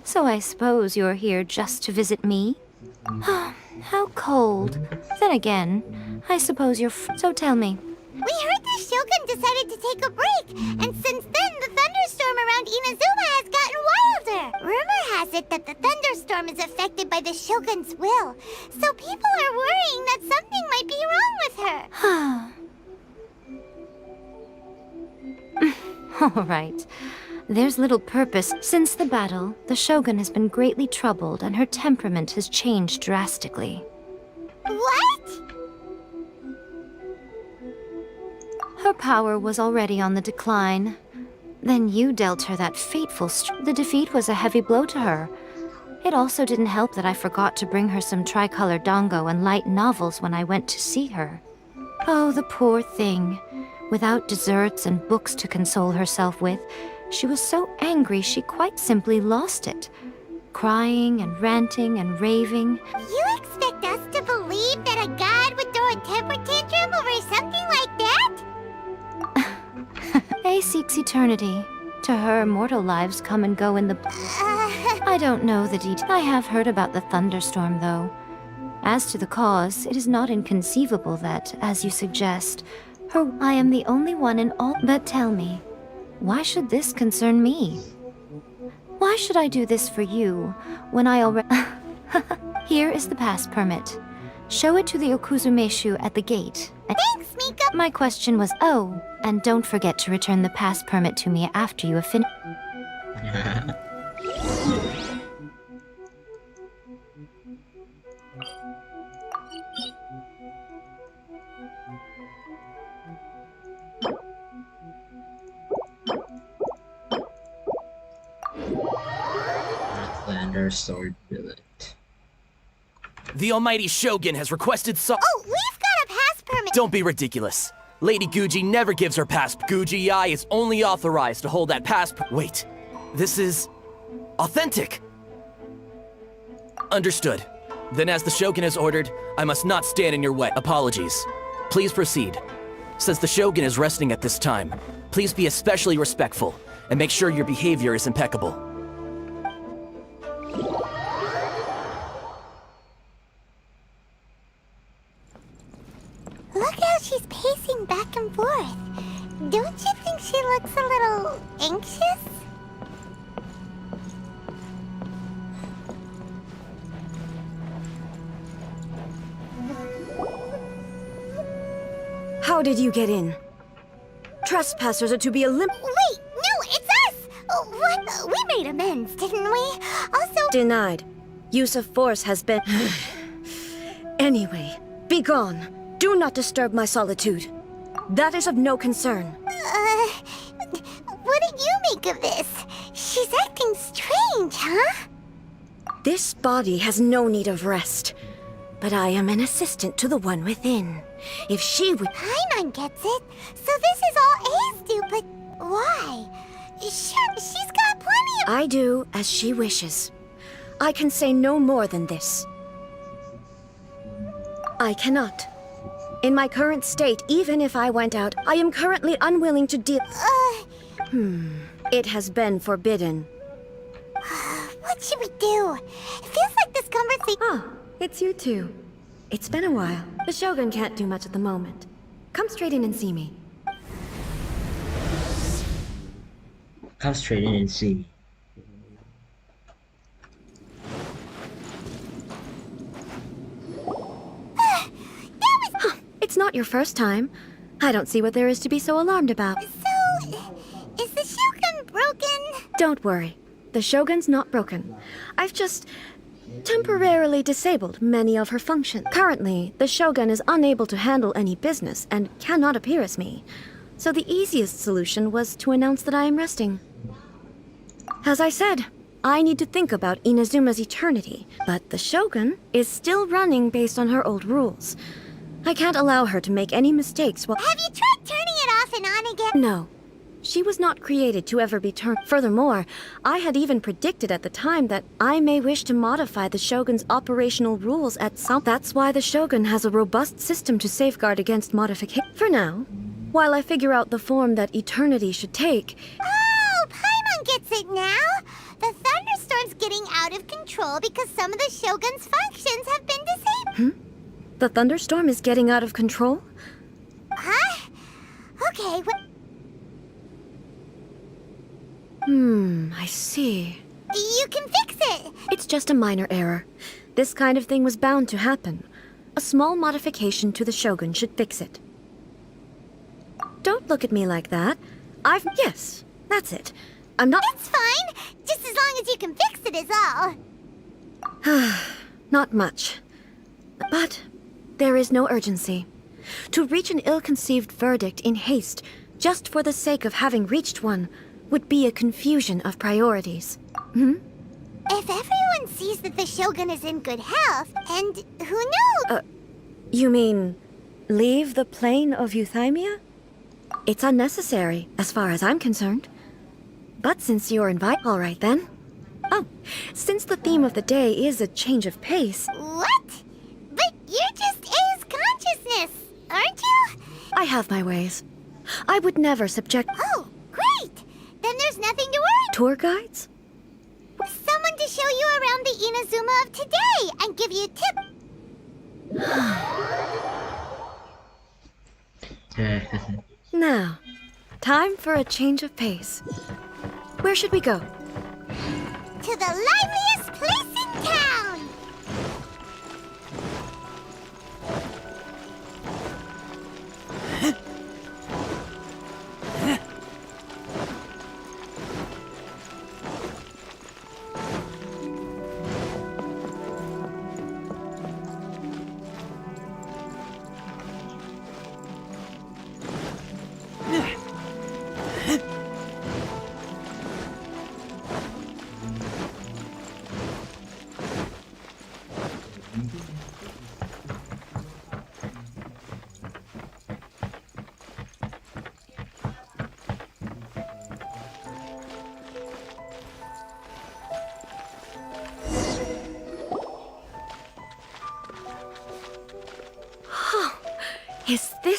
So I suppose you're here just to visit me? How cold. Then again, I suppose you're so tell me. We heard the Shogun decided to take a break, and since then the thunderstorm around Inazuma has gotten wilder. Rumor has it that the thunderstorm is affected by the Shogun's will, so people are worrying that something might be wrong with her. All right. There's little purpose. Since the battle, the Shogun has been greatly troubled and her temperament has changed drastically. What? Her power was already on the decline. Then you dealt her that fateful The defeat was a heavy blow to her. It also didn't help that I forgot to bring her some tricolor dango and light novels when I went to see her. Oh, the poor thing. Without desserts and books to console herself with, she was so angry she quite simply lost it. Crying and ranting and raving. You expect us to believe that a god would throw a temper tantrum over something like that? A seeks eternity. To her, mortal lives come and go in the... I don't know the details. I have heard about the thunderstorm, though. As to the cause, it is not inconceivable that, as you suggest, I am the only one in all. But tell me, why should this concern me? Why should I do this for you when I already... Here is the pass permit. Show it to the Okuzumeshu at the gate. Thanks, Mika! My question was, oh, and don't forget to return the pass permit to me after you have finished. Northlander, sword billet. The almighty Shogun has requested Oh, we've got a pass permit! Don't be ridiculous. Lady Guji never gives her pass. Guji Ai is only authorized to hold that pass. Wait, this is authentic. Understood. Then as the Shogun has ordered, I must not stand in your way. Apologies. Please proceed. Since the Shogun is resting at this time, please be especially respectful and make sure your behavior is impeccable. Look how she's pacing back and forth. Don't you think she looks a little anxious? How did you get in? Trespassers are to be eliminated. Wait, no, it's us! What? We made amends, didn't we? Also... Denied. Use of force has been... Anyway, be gone. Do not disturb my solitude. That is of no concern. What do you make of this? She's acting strange, huh? This body has no need of rest. But I am an assistant to the one within. If she would... Paimon gets it. So this is all A's do, but why? Sure, she's got plenty of... I do as she wishes. I can say no more than this. I cannot. In my current state, even if I went out, I am currently unwilling to deal... It has been forbidden. What should we do? It feels like this conversation... Oh, it's you two. It's been a while. The Shogun can't do much at the moment. Come straight in and see me. Come straight in and see me. It's not your first time. I don't see what there is to be so alarmed about. So, is the Shogun broken? Don't worry. The Shogun's not broken. I've just temporarily disabled many of her functions. Currently, the Shogun is unable to handle any business and cannot appear as me. So the easiest solution was to announce that I am resting. As I said, I need to think about Inazuma's eternity, but the Shogun is still running based on her old rules. I can't allow her to make any mistakes while— Have you tried turning it off and on again? No. She was not created to ever be turned. Furthermore, I had even predicted at the time that I may wish to modify the Shogun's operational rules at some— That's why the Shogun has a robust system to safeguard against modification. For now, while I figure out the form that eternity should take— Oh, Paimon gets it now! The thunderstorm's getting out of control because some of the Shogun's functions have been disabled. The thunderstorm is getting out of control? Huh? Okay, I see. You can fix it! It's just a minor error. This kind of thing was bound to happen. A small modification to the Shogun should fix it. Don't look at me like that. Yes, that's it. I'm not— It's fine! Just as long as you can fix it is all. Not much. But there is no urgency. To reach an ill-conceived verdict in haste, just for the sake of having reached one, would be a confusion of priorities. If everyone sees that the Shogun is in good health, and who knows? You mean leave the plane of Euthymia? It's unnecessary, as far as I'm concerned. But since you're invited— All right, then. Oh, since the theme of the day is a change of pace— What? But you're just A's consciousness, aren't you? I have my ways. I would never subject— Oh, great! Then there's nothing to worry— Tour guides? Someone to show you around the Inazuma of today and give you tips. Now, time for a change of pace. Where should we go? To the liveliest place in town!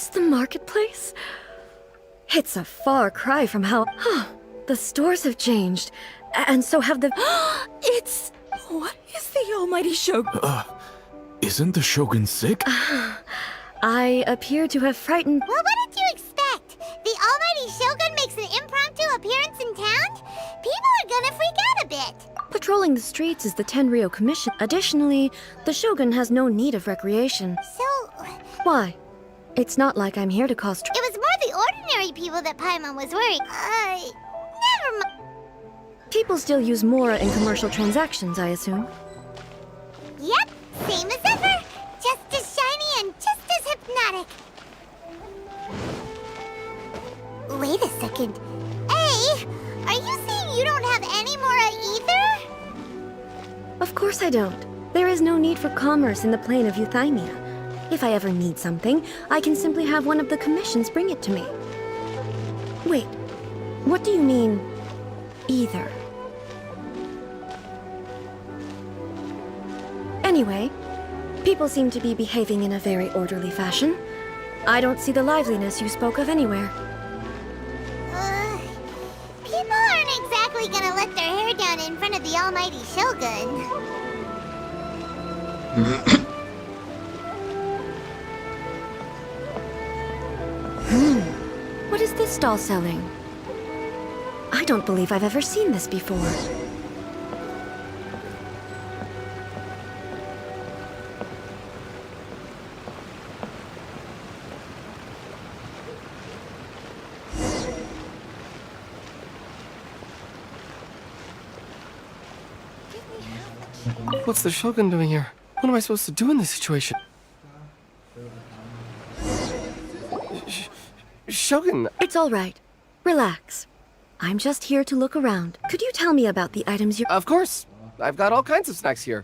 this the marketplace? It's a far cry from how... the stores have changed. And so have the... It's... What is the almighty Shogun? Isn't the Shogun sick? I appear to have frightened... Well, what did you expect? The almighty Shogun makes an impromptu appearance in town? People are gonna freak out a bit. Patrolling the streets is the Tenryou Commission. Additionally, the Shogun has no need of recreation. So... Why? It's not like I'm here to cause It was more the ordinary people that Paimon was worried. Never mind. People still use Mora in commercial transactions, I assume. Yep, same as ever. Just as shiny and just as hypnotic. Wait a second. Hey, are you saying you don't have any Mora either? Of course I don't. There is no need for commerce in the plane of Euthymia. If I ever need something, I can simply have one of the commissions bring it to me. Wait, what do you mean, either? Anyway, people seem to be behaving in a very orderly fashion. I don't see the liveliness you spoke of anywhere. People aren't exactly gonna let their hair down in front of the almighty Shogun. What is this stall selling? I don't believe I've ever seen this before. What's the Shogun doing here? What am I supposed to do in this situation? Shogun! It's all right. Relax. I'm just here to look around. Could you tell me about the items you... Of course! I've got all kinds of snacks here.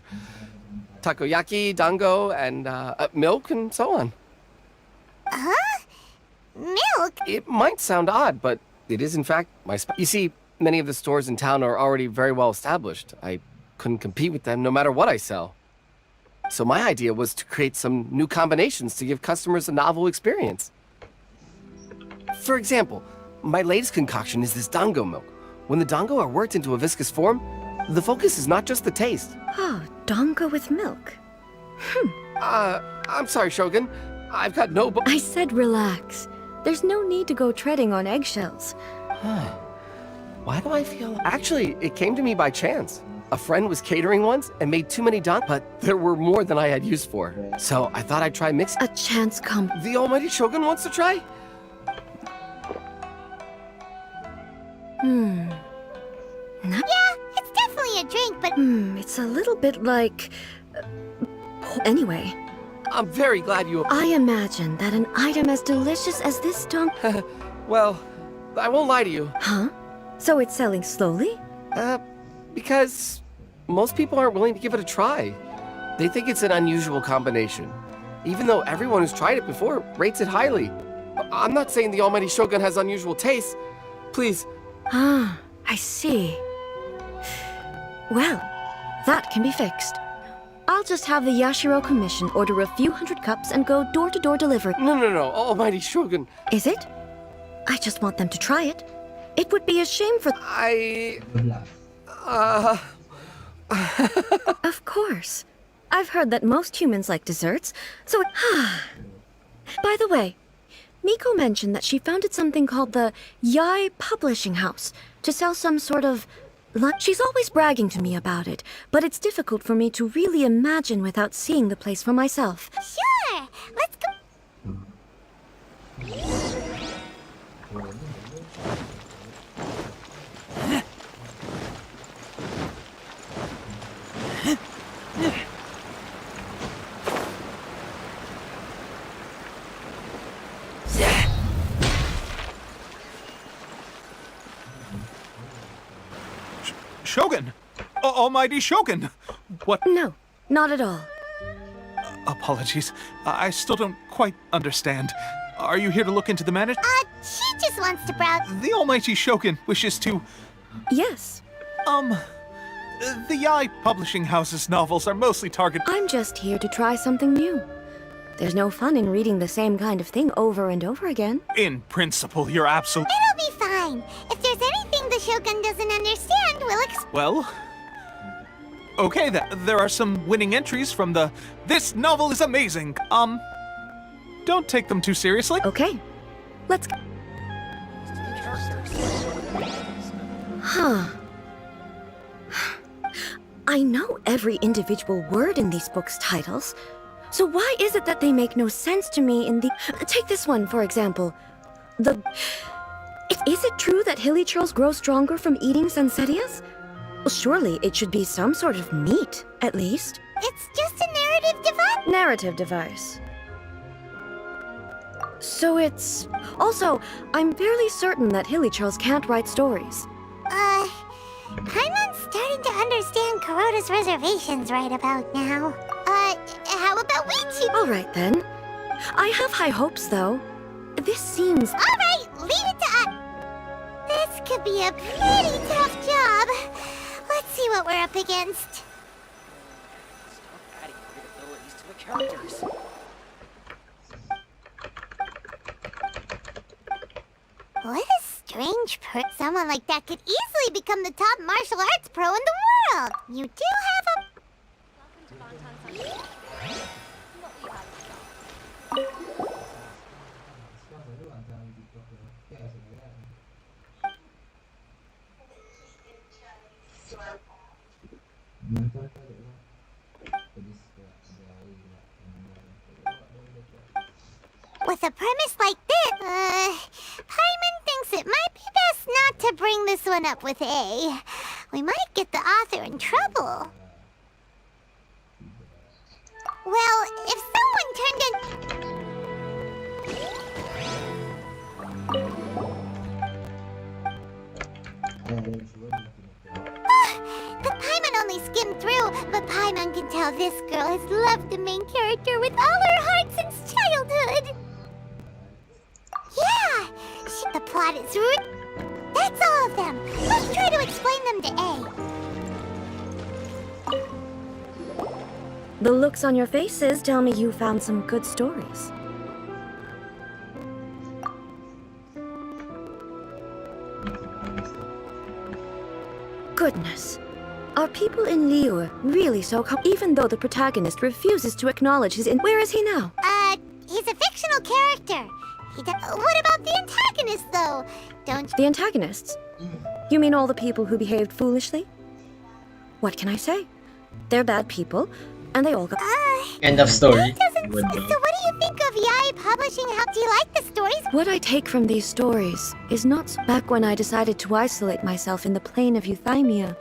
Takoyaki, dango, and milk, and so on. Huh? Milk? It might sound odd, but it is in fact my You see, many of the stores in town are already very well established. I couldn't compete with them no matter what I sell. So my idea was to create some new combinations to give customers a novel experience. For example, my latest concoction is this dango milk. When the dango are worked into a viscous form, the focus is not just the taste. Oh, dango with milk. I'm sorry, Shogun. I've got no I said relax. There's no need to go treading on eggshells. Why do I feel... Actually, it came to me by chance. A friend was catering once and made too many but there were more than I had use for. So I thought I'd try mixing. A chance come. The almighty Shogun wants to try? Yeah, it's definitely a drink, but... It's a little bit like... Anyway. I'm very glad you... I imagine that an item as delicious as this Well, I won't lie to you. Huh? So it's selling slowly? Because most people aren't willing to give it a try. They think it's an unusual combination. Even though everyone who's tried it before rates it highly. I'm not saying the almighty Shogun has unusual tastes. Please. Ah, I see. Well, that can be fixed. I'll just have the Yashiro Commission order a few hundred cups and go door-to-door delivery. No, almighty Shogun. Is it? I just want them to try it. It would be a shame for... Of course. I've heard that most humans like desserts, so... By the way, Miko mentioned that she founded something called the Yai Publishing House to sell some sort of... She's always bragging to me about it, but it's difficult for me to really imagine without seeing the place for myself. Sure! Let's go... Shogun! Almighty Shogun! What? No, not at all. Apologies. I still don't quite understand. Are you here to look into the manage- she just wants to browse- The almighty Shogun wishes to... Yes. The Yai Publishing House's novels are mostly targeted- I'm just here to try something new. There's no fun in reading the same kind of thing over and over again. In principle, you're absolute. It'll be fine. If there's anything the Shogun doesn't understand, we'll Well, okay, there are some winning entries from the "This novel is amazing." Don't take them too seriously. Okay, let's. Huh. I know every individual word in these books' titles. So why is it that they make no sense to me in the... Take this one, for example. Is it true that hilly churls grow stronger from eating Sansetias? Well, surely it should be some sort of meat, at least. It's just a narrative device. Narrative device. So it's... Also, I'm fairly certain that hilly churls can't write stories. Paimon's starting to understand Kuroda's reservations right about now. How about we two? All right, then. I have high hopes, though. This seems... All right, leave it to us. This could be a pretty tough job. Let's see what we're up against. Stop adding readabilities to the characters. What a strange someone like that could easily become the top martial arts pro in the world. You do have a... With a premise like this, Paimon thinks it might be best not to bring this one up with A. We might get the author in trouble. Well, if someone turned in... But Paimon only skimmed through, but Paimon can tell this girl has loved the main character with all her heart since childhood. Yeah, the plot is rude. That's all of them. Let's try to explain them to A. The looks on your faces tell me you found some good stories. Goodness. Are people in Liyue really so even though the protagonist refuses to acknowledge his Where is he now? He's a fictional character. What about the antagonist, though? Don't you... The antagonists? You mean all the people who behaved foolishly? What can I say? They're bad people, and they all go... End of story. So what do you think of Yae Publishing? How do you like the stories? What I take from these stories is not... Back when I decided to isolate myself in the plain of Euthymia,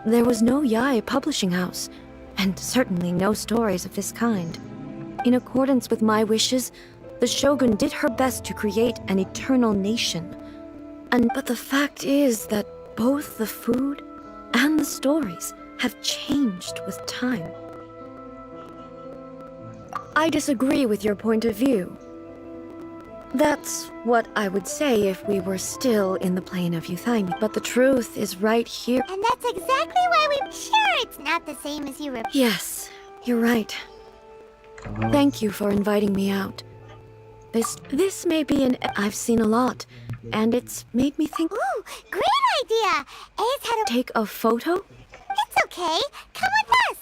there was no Yae Publishing house, and certainly no stories of this kind. In accordance with my wishes, the Shogun did her best to create an eternal nation. But the fact is that both the food and the stories have changed with time. I disagree with your point of view. That's what I would say if we were still in the plane of Euthymia. But the truth is right here. And that's exactly why we... Sure, it's not the same as you were... Yes, you're right. Thank you for inviting me out. This may be an... I've seen a lot, and it's made me think... Ooh, great idea! A's had a... Take a photo? It's okay. Come with us!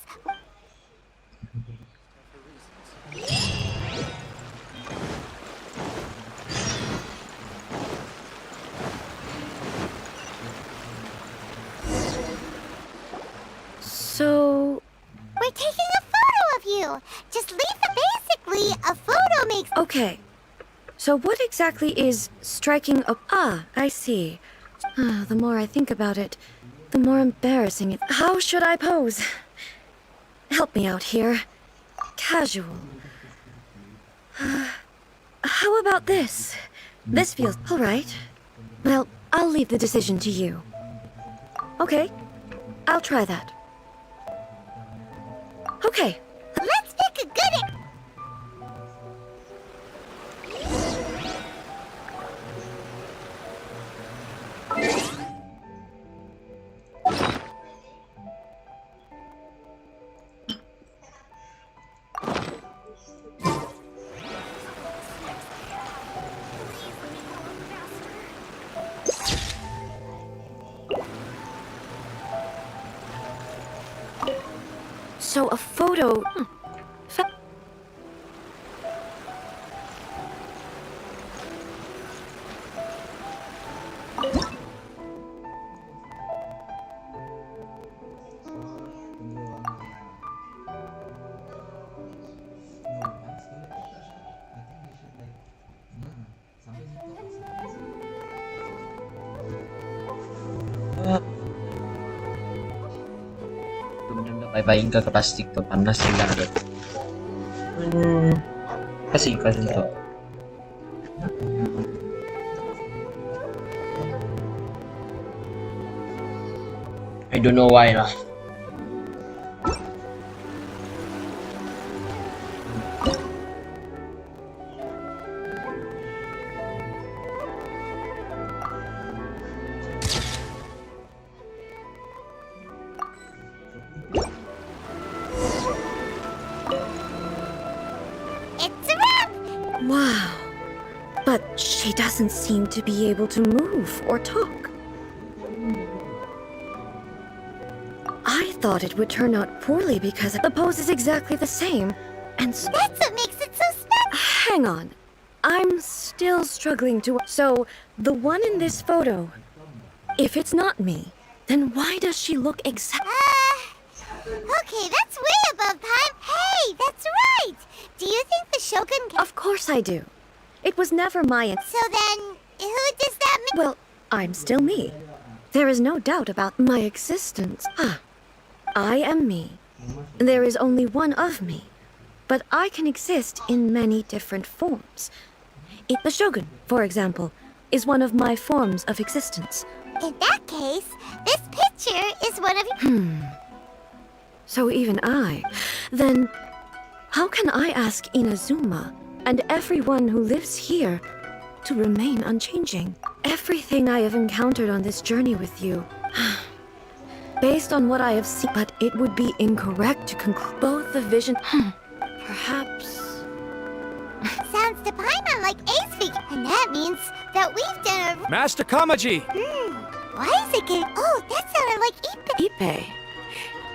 So... We're taking a photo of you! Just leave the basically, a photo makes... Okay. So what exactly is striking a... Ah, I see. The more I think about it, the more embarrassing it... How should I pose? Help me out here. Casual. How about this? This feels... All right. Well, I'll leave the decision to you. Okay. I'll try that. Okay. Let's pick a good... So a photo... Bener-bener bye-bye ke plastik tuh panas sih banget. Kasih tuh. I don't know why lah. Wow. But she doesn't seem to be able to move or talk. I thought it would turn out poorly because the pose is exactly the same. And that's what makes it so special. Hang on. I'm still struggling to... So, the one in this photo, if it's not me, then why does she look exactly... Okay, that's way above time. Hey, that's right! Do you think the Shogun can... Of course I do. It was never my... So then, who does that mean? Well, I'm still me. There is no doubt about my existence. I am me. There is only one of me. But I can exist in many different forms. The Shogun, for example, is one of my forms of existence. In that case, this picture is one of... So even I... Then, how can I ask Inazuma and everyone who lives here to remain unchanging? Everything I have encountered on this journey with you... Based on what I have seen... But it would be incorrect to conclude both the vision... Perhaps... Sounds to Paimon like Ace figure. And that means that we've done a... Master Kamaji! Why is it getting... Oh, that sounded like Ipe. Ipe?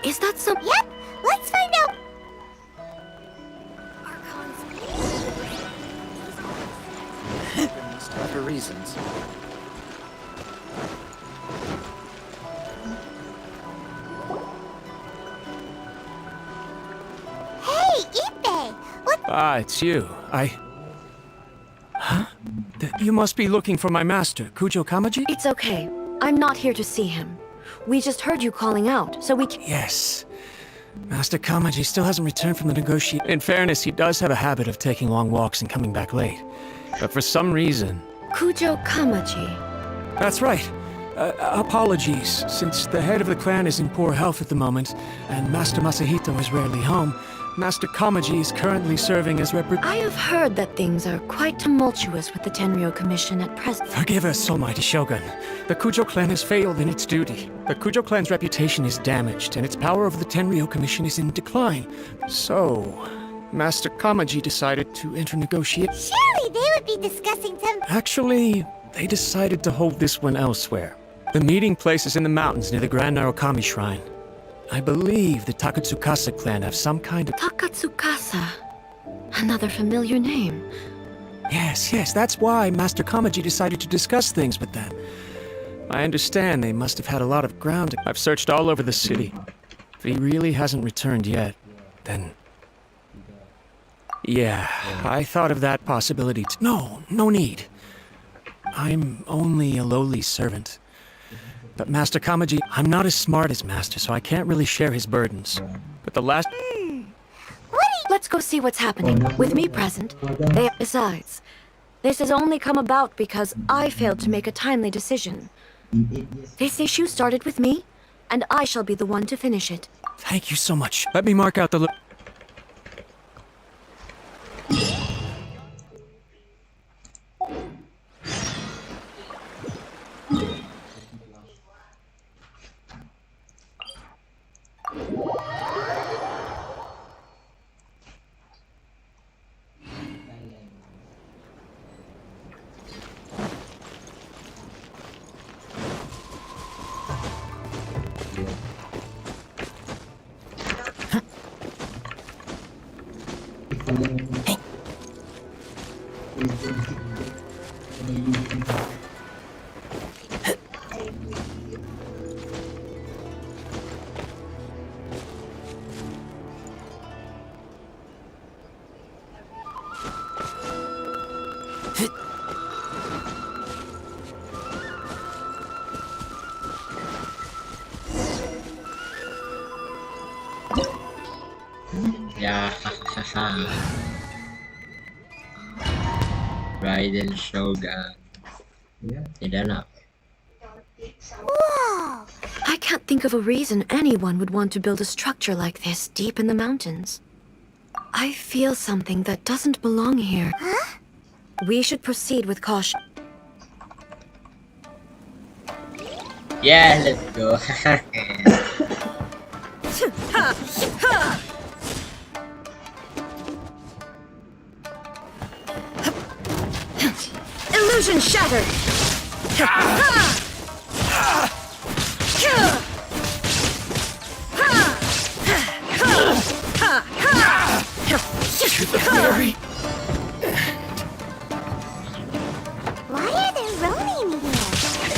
Is that some... Yep, let's find out. Must have her reasons. Hey, Ipe! What? Ah, it's you. Huh? You must be looking for my master, Kujo Kamaji? It's okay. I'm not here to see him. We just heard you calling out, so we can... Yes. Master Kamaji still hasn't returned from the negotiation. In fairness, he does have a habit of taking long walks and coming back late. But for some reason... Kujo Kamaji. That's right. Apologies, since the head of the clan is in poor health at the moment, and Master Masahito is rarely home, Master Kamaji is currently serving as I have heard that things are quite tumultuous with the Tenryo Commission at present. Forgive us, Almighty Shogun. The Kujo clan has failed in its duty. The Kujo clan's reputation is damaged, and its power over the Tenryo Commission is in decline. So, Master Kamaji decided to enter negotiations. Surely they would be discussing some... Actually, they decided to hold this one elsewhere. The meeting place is in the mountains near the Grand Narukami Shrine. I believe the Takatsukasa clan have some kind of... Takatsukasa? Another familiar name. Yes, that's why Master Kamaji decided to discuss things with them. I understand they must have had a lot of ground. I've searched all over the city. If he really hasn't returned yet, then... Yeah, I thought of that possibility too. No need. I'm only a lowly servant. But Master Kamaji, I'm not as smart as Master, so I can't really share his burdens. But the last... Let's go see what's happening. With me present, Besides, this has only come about because I failed to make a timely decision. This issue started with me, and I shall be the one to finish it. Thank you so much. Let me mark out the... Yeah, Raiden Shogun. Tidak nak. Whoa! I can't think of a reason anyone would want to build a structure like this deep in the mountains. I feel something that doesn't belong here. Huh? We should proceed with caution. Yeah, let's go. Illusion shattered! Why are there Ronin here?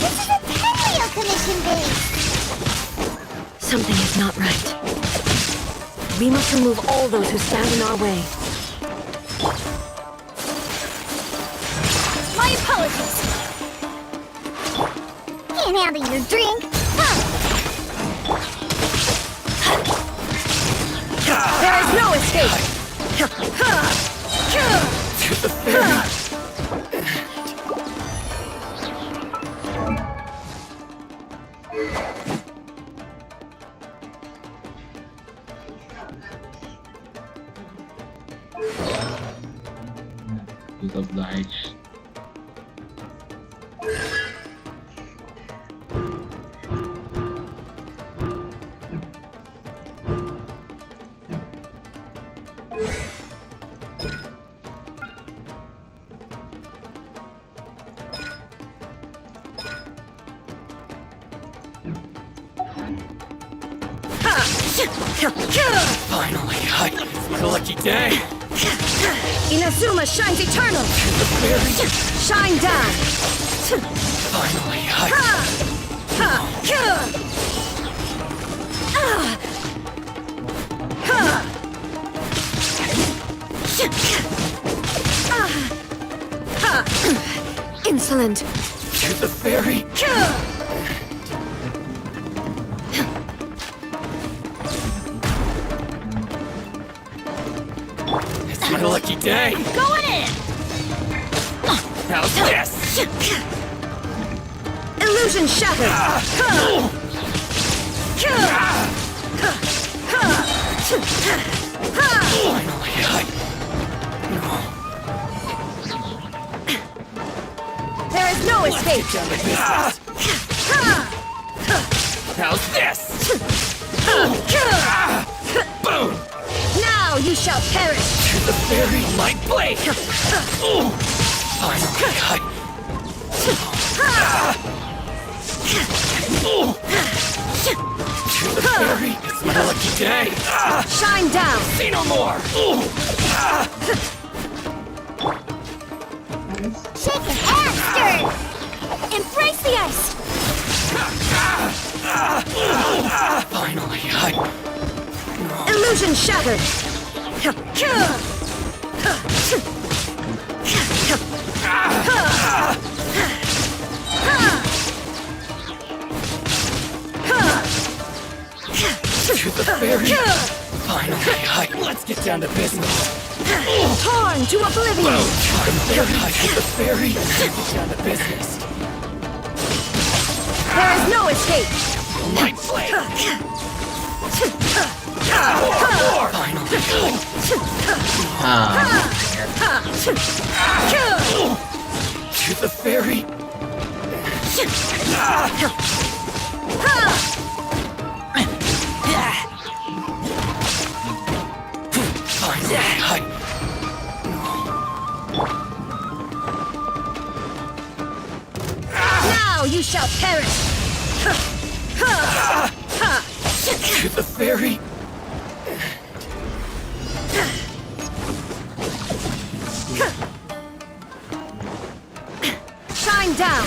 This is a Tenryo Commission base! Something is not right. We must remove all those who stand in our way. My apologies! Can't handle your drink! There is no escape! To the ferry. Use of lights. Finally, it's my lucky day. Inazuma shines eternal! Shine down! Finally, Insolent! To the ferry. It's my lucky day. Going in! How's this? Illusion shattered! There is no escape! How's this? Boom! Now you shall perish! To the ferry, light blade. Finally, to the ferry, it's my lucky day. Shine down! See no more. Shaken and stirred! Embrace the ice! Finally, Illusion shattered! to the ferry. Finally, let's get down to business. Torn to oblivion! To the ferry. Let's get down to business. There is no escape! Light blade. To the ferry. Now you shall perish! To the ferry. Shine down!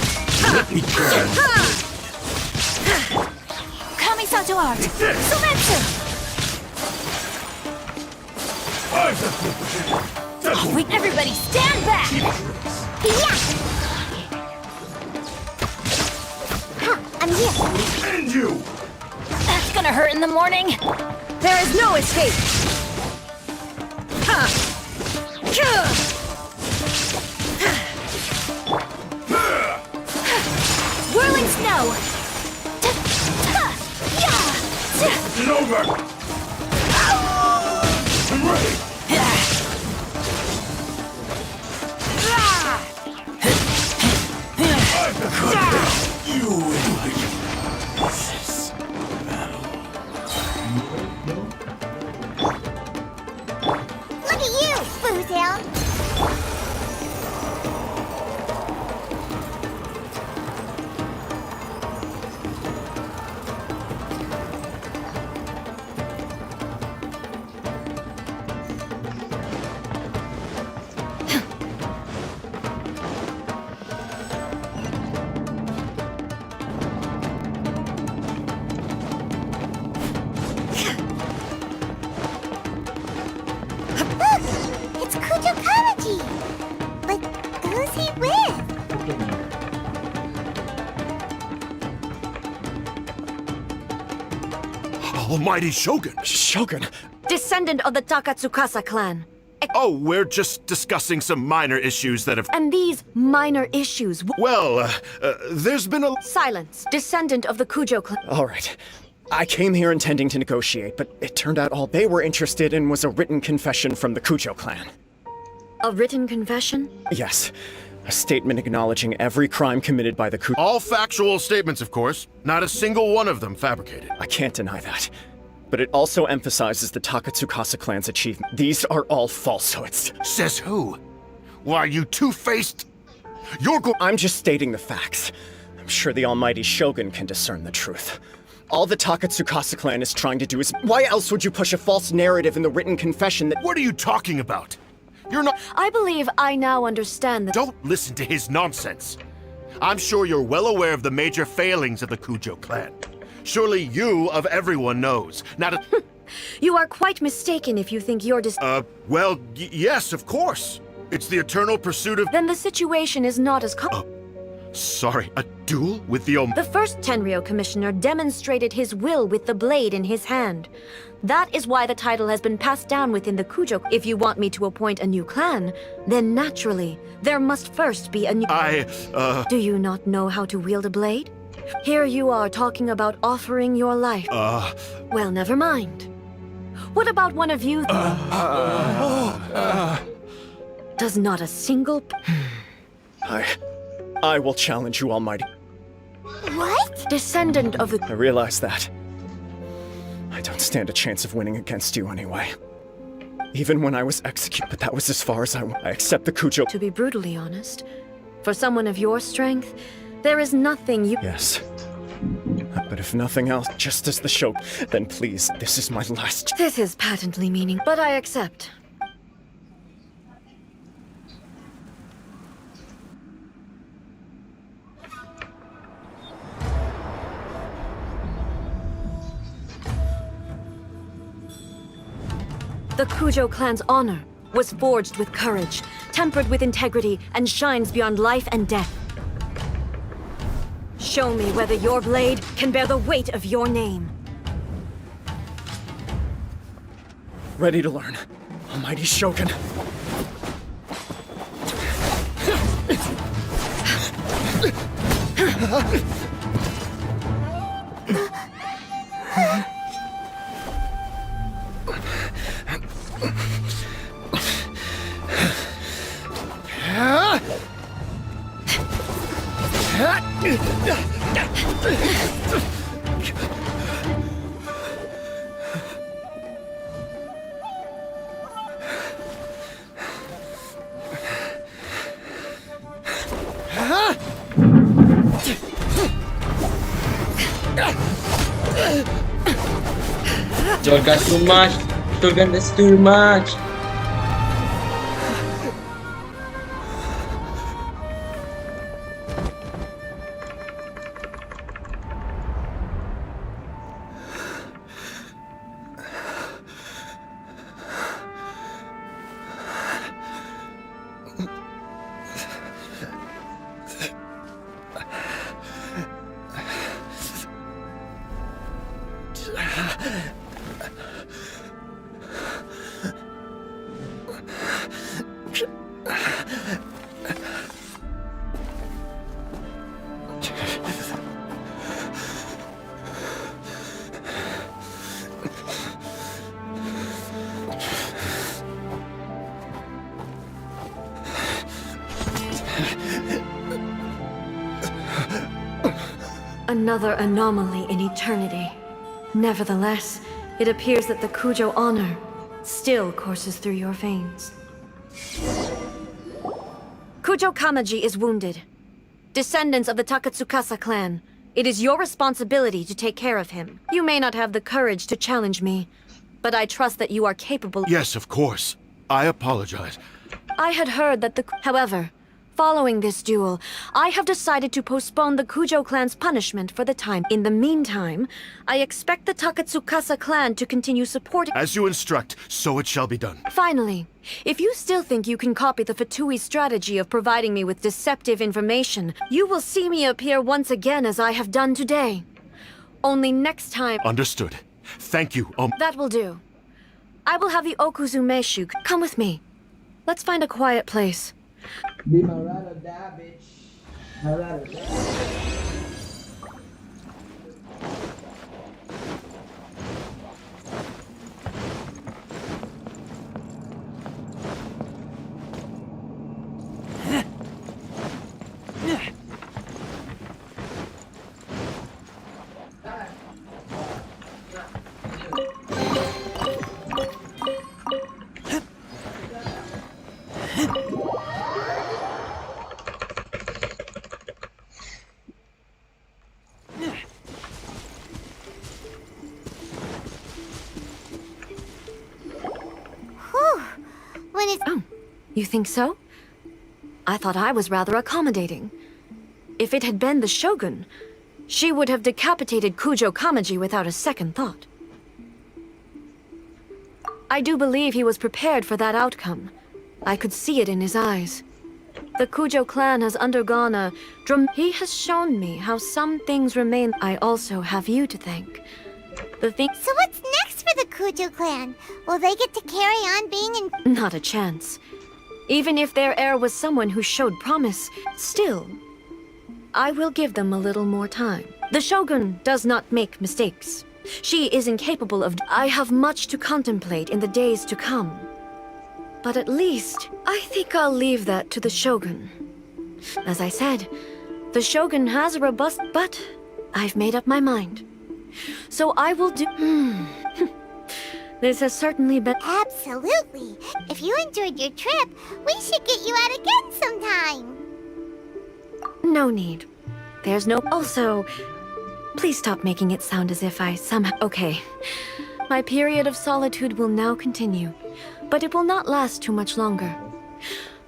Kamisato art! Sumetsu! Wait, everybody stand back! Yeah! I'm here! And you! That's gonna hurt in the morning! There is no escape! Whirling snow! It's over! I'm ready! You in this battle. Look at you, Foozle! It's Kujo Kamaji! But who's he with? Almighty Shogun! Shogun! Descendant of the Takatsukasa clan. Oh, we're just discussing some minor issues that have... And these minor issues... Well, there's been a... Silence. Descendant of the Kujo clan. All right. I came here intending to negotiate, but it turned out all they were interested in was a written confession from the Kujo clan. A written confession? Yes. A statement acknowledging every crime committed by the Kujo... All factual statements, of course. Not a single one of them fabricated. I can't deny that. But it also emphasizes the Takatsukasa clan's achievement. These are all falsehoods. Says who? Why, you two-faced... I'm just stating the facts. I'm sure the almighty Shogun can discern the truth. All the Takatsukasa clan is trying to do is... Why else would you push a false narrative in the written confession that... What are you talking about? You're not... I believe I now understand that... Don't listen to his nonsense. I'm sure you're well aware of the major failings of the Kujo clan. Surely you, of everyone, knows. Not a... You are quite mistaken if you think you're well, yes, of course. It's the eternal pursuit of... Then the situation is not as Sorry, a duel with the The first Tenryou commissioner demonstrated his will with the blade in his hand. That is why the title has been passed down within the Kujo. If you want me to appoint a new clan, then naturally, there must first be a new... Do you not know how to wield a blade? Here you are talking about offering your life. Well, never mind. What about one of you? Does not a single... I will challenge you, Almighty. What? Descendant of the... I realize that. I don't stand a chance of winning against you anyway. Even when I was executed, but that was as far as I went. I accept the Kujo... To be brutally honest, for someone of your strength, there is nothing you... Yes. But if nothing else, just as the show, then please, this is my last... This is patently meaning, but I accept. The Kujo clan's honor was forged with courage, tempered with integrity, and shines beyond life and death. Show me whether your blade can bear the weight of your name. Ready to learn. Almighty Shogun. Shogun, too much. Shogun, that's too much. Another anomaly in eternity. Nevertheless, it appears that the Kujo honor still courses through your veins. Kujo Kamaji is wounded. Descendants of the Takatsukasa clan, it is your responsibility to take care of him. You may not have the courage to challenge me, but I trust that you are capable. Yes, of course. I apologize. I had heard that However, following this duel, I have decided to postpone the Kujo clan's punishment for the time. In the meantime, I expect the Takatsukasa clan to continue supporting— As you instruct, so it shall be done. Finally, if you still think you can copy the Fatui strategy of providing me with deceptive information, you will see me appear once again as I have done today. Only next time— Understood. Thank you, That will do. I will have the Okuzumeshu come with me. Let's find a quiet place. Be my ride or die, bitch. My ride or die. Oh, you think so? I thought I was rather accommodating. If it had been the Shogun, she would have decapitated Kujo Kamaji without a second thought. I do believe he was prepared for that outcome. I could see it in his eyes. The Kujo clan has undergone a He has shown me how some things remain. I also have you to thank. So what's next for the Kujo clan? Will they get to carry on being in— Not a chance. Even if their heir was someone who showed promise, still, I will give them a little more time. The Shogun does not make mistakes. She is incapable of— I have much to contemplate in the days to come. But at least, I think I'll leave that to the Shogun. As I said, the Shogun has a robust— But I've made up my mind. So I will do— This has certainly been— Absolutely. If you enjoyed your trip, we should get you out again sometime. No need. There's no— Also, please stop making it sound as if I somehow— Okay. My period of solitude will now continue, but it will not last too much longer.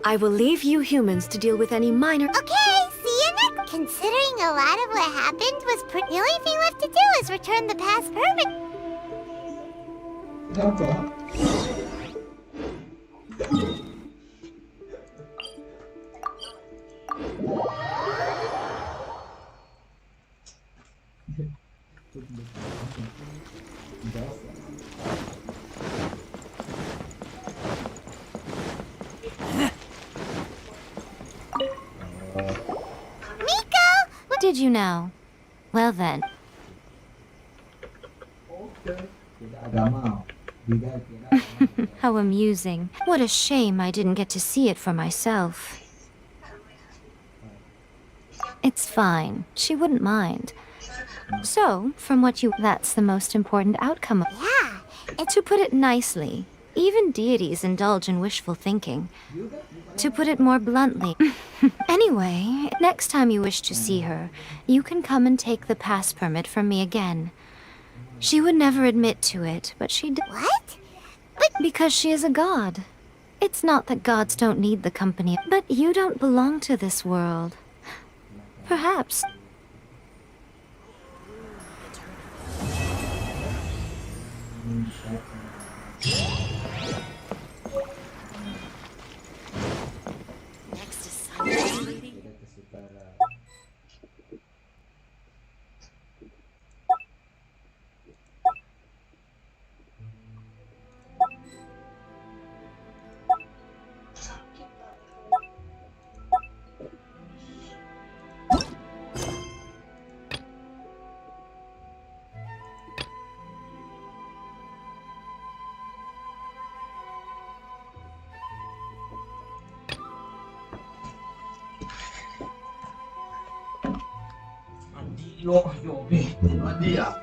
I will leave you humans to deal with any minor— Okay, see you next— Considering a lot of what happened was the only thing left to do is return the past permit. Did you know? Well then. How amusing. What a shame I didn't get to see it for myself. It's fine. She wouldn't mind. So, from what you— That's the most important outcome. Yeah. To put it nicely, even deities indulge in wishful thinking. To put it more bluntly. Anyway, next time you wish to see her, you can come and take the pass permit from me again. She would never admit to it, but she d— What? Because she is a god. It's not that gods don't need the company, but you don't belong to this world. Perhaps.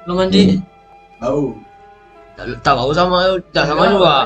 Lo mandi? Tak mau sama, tak sama juga.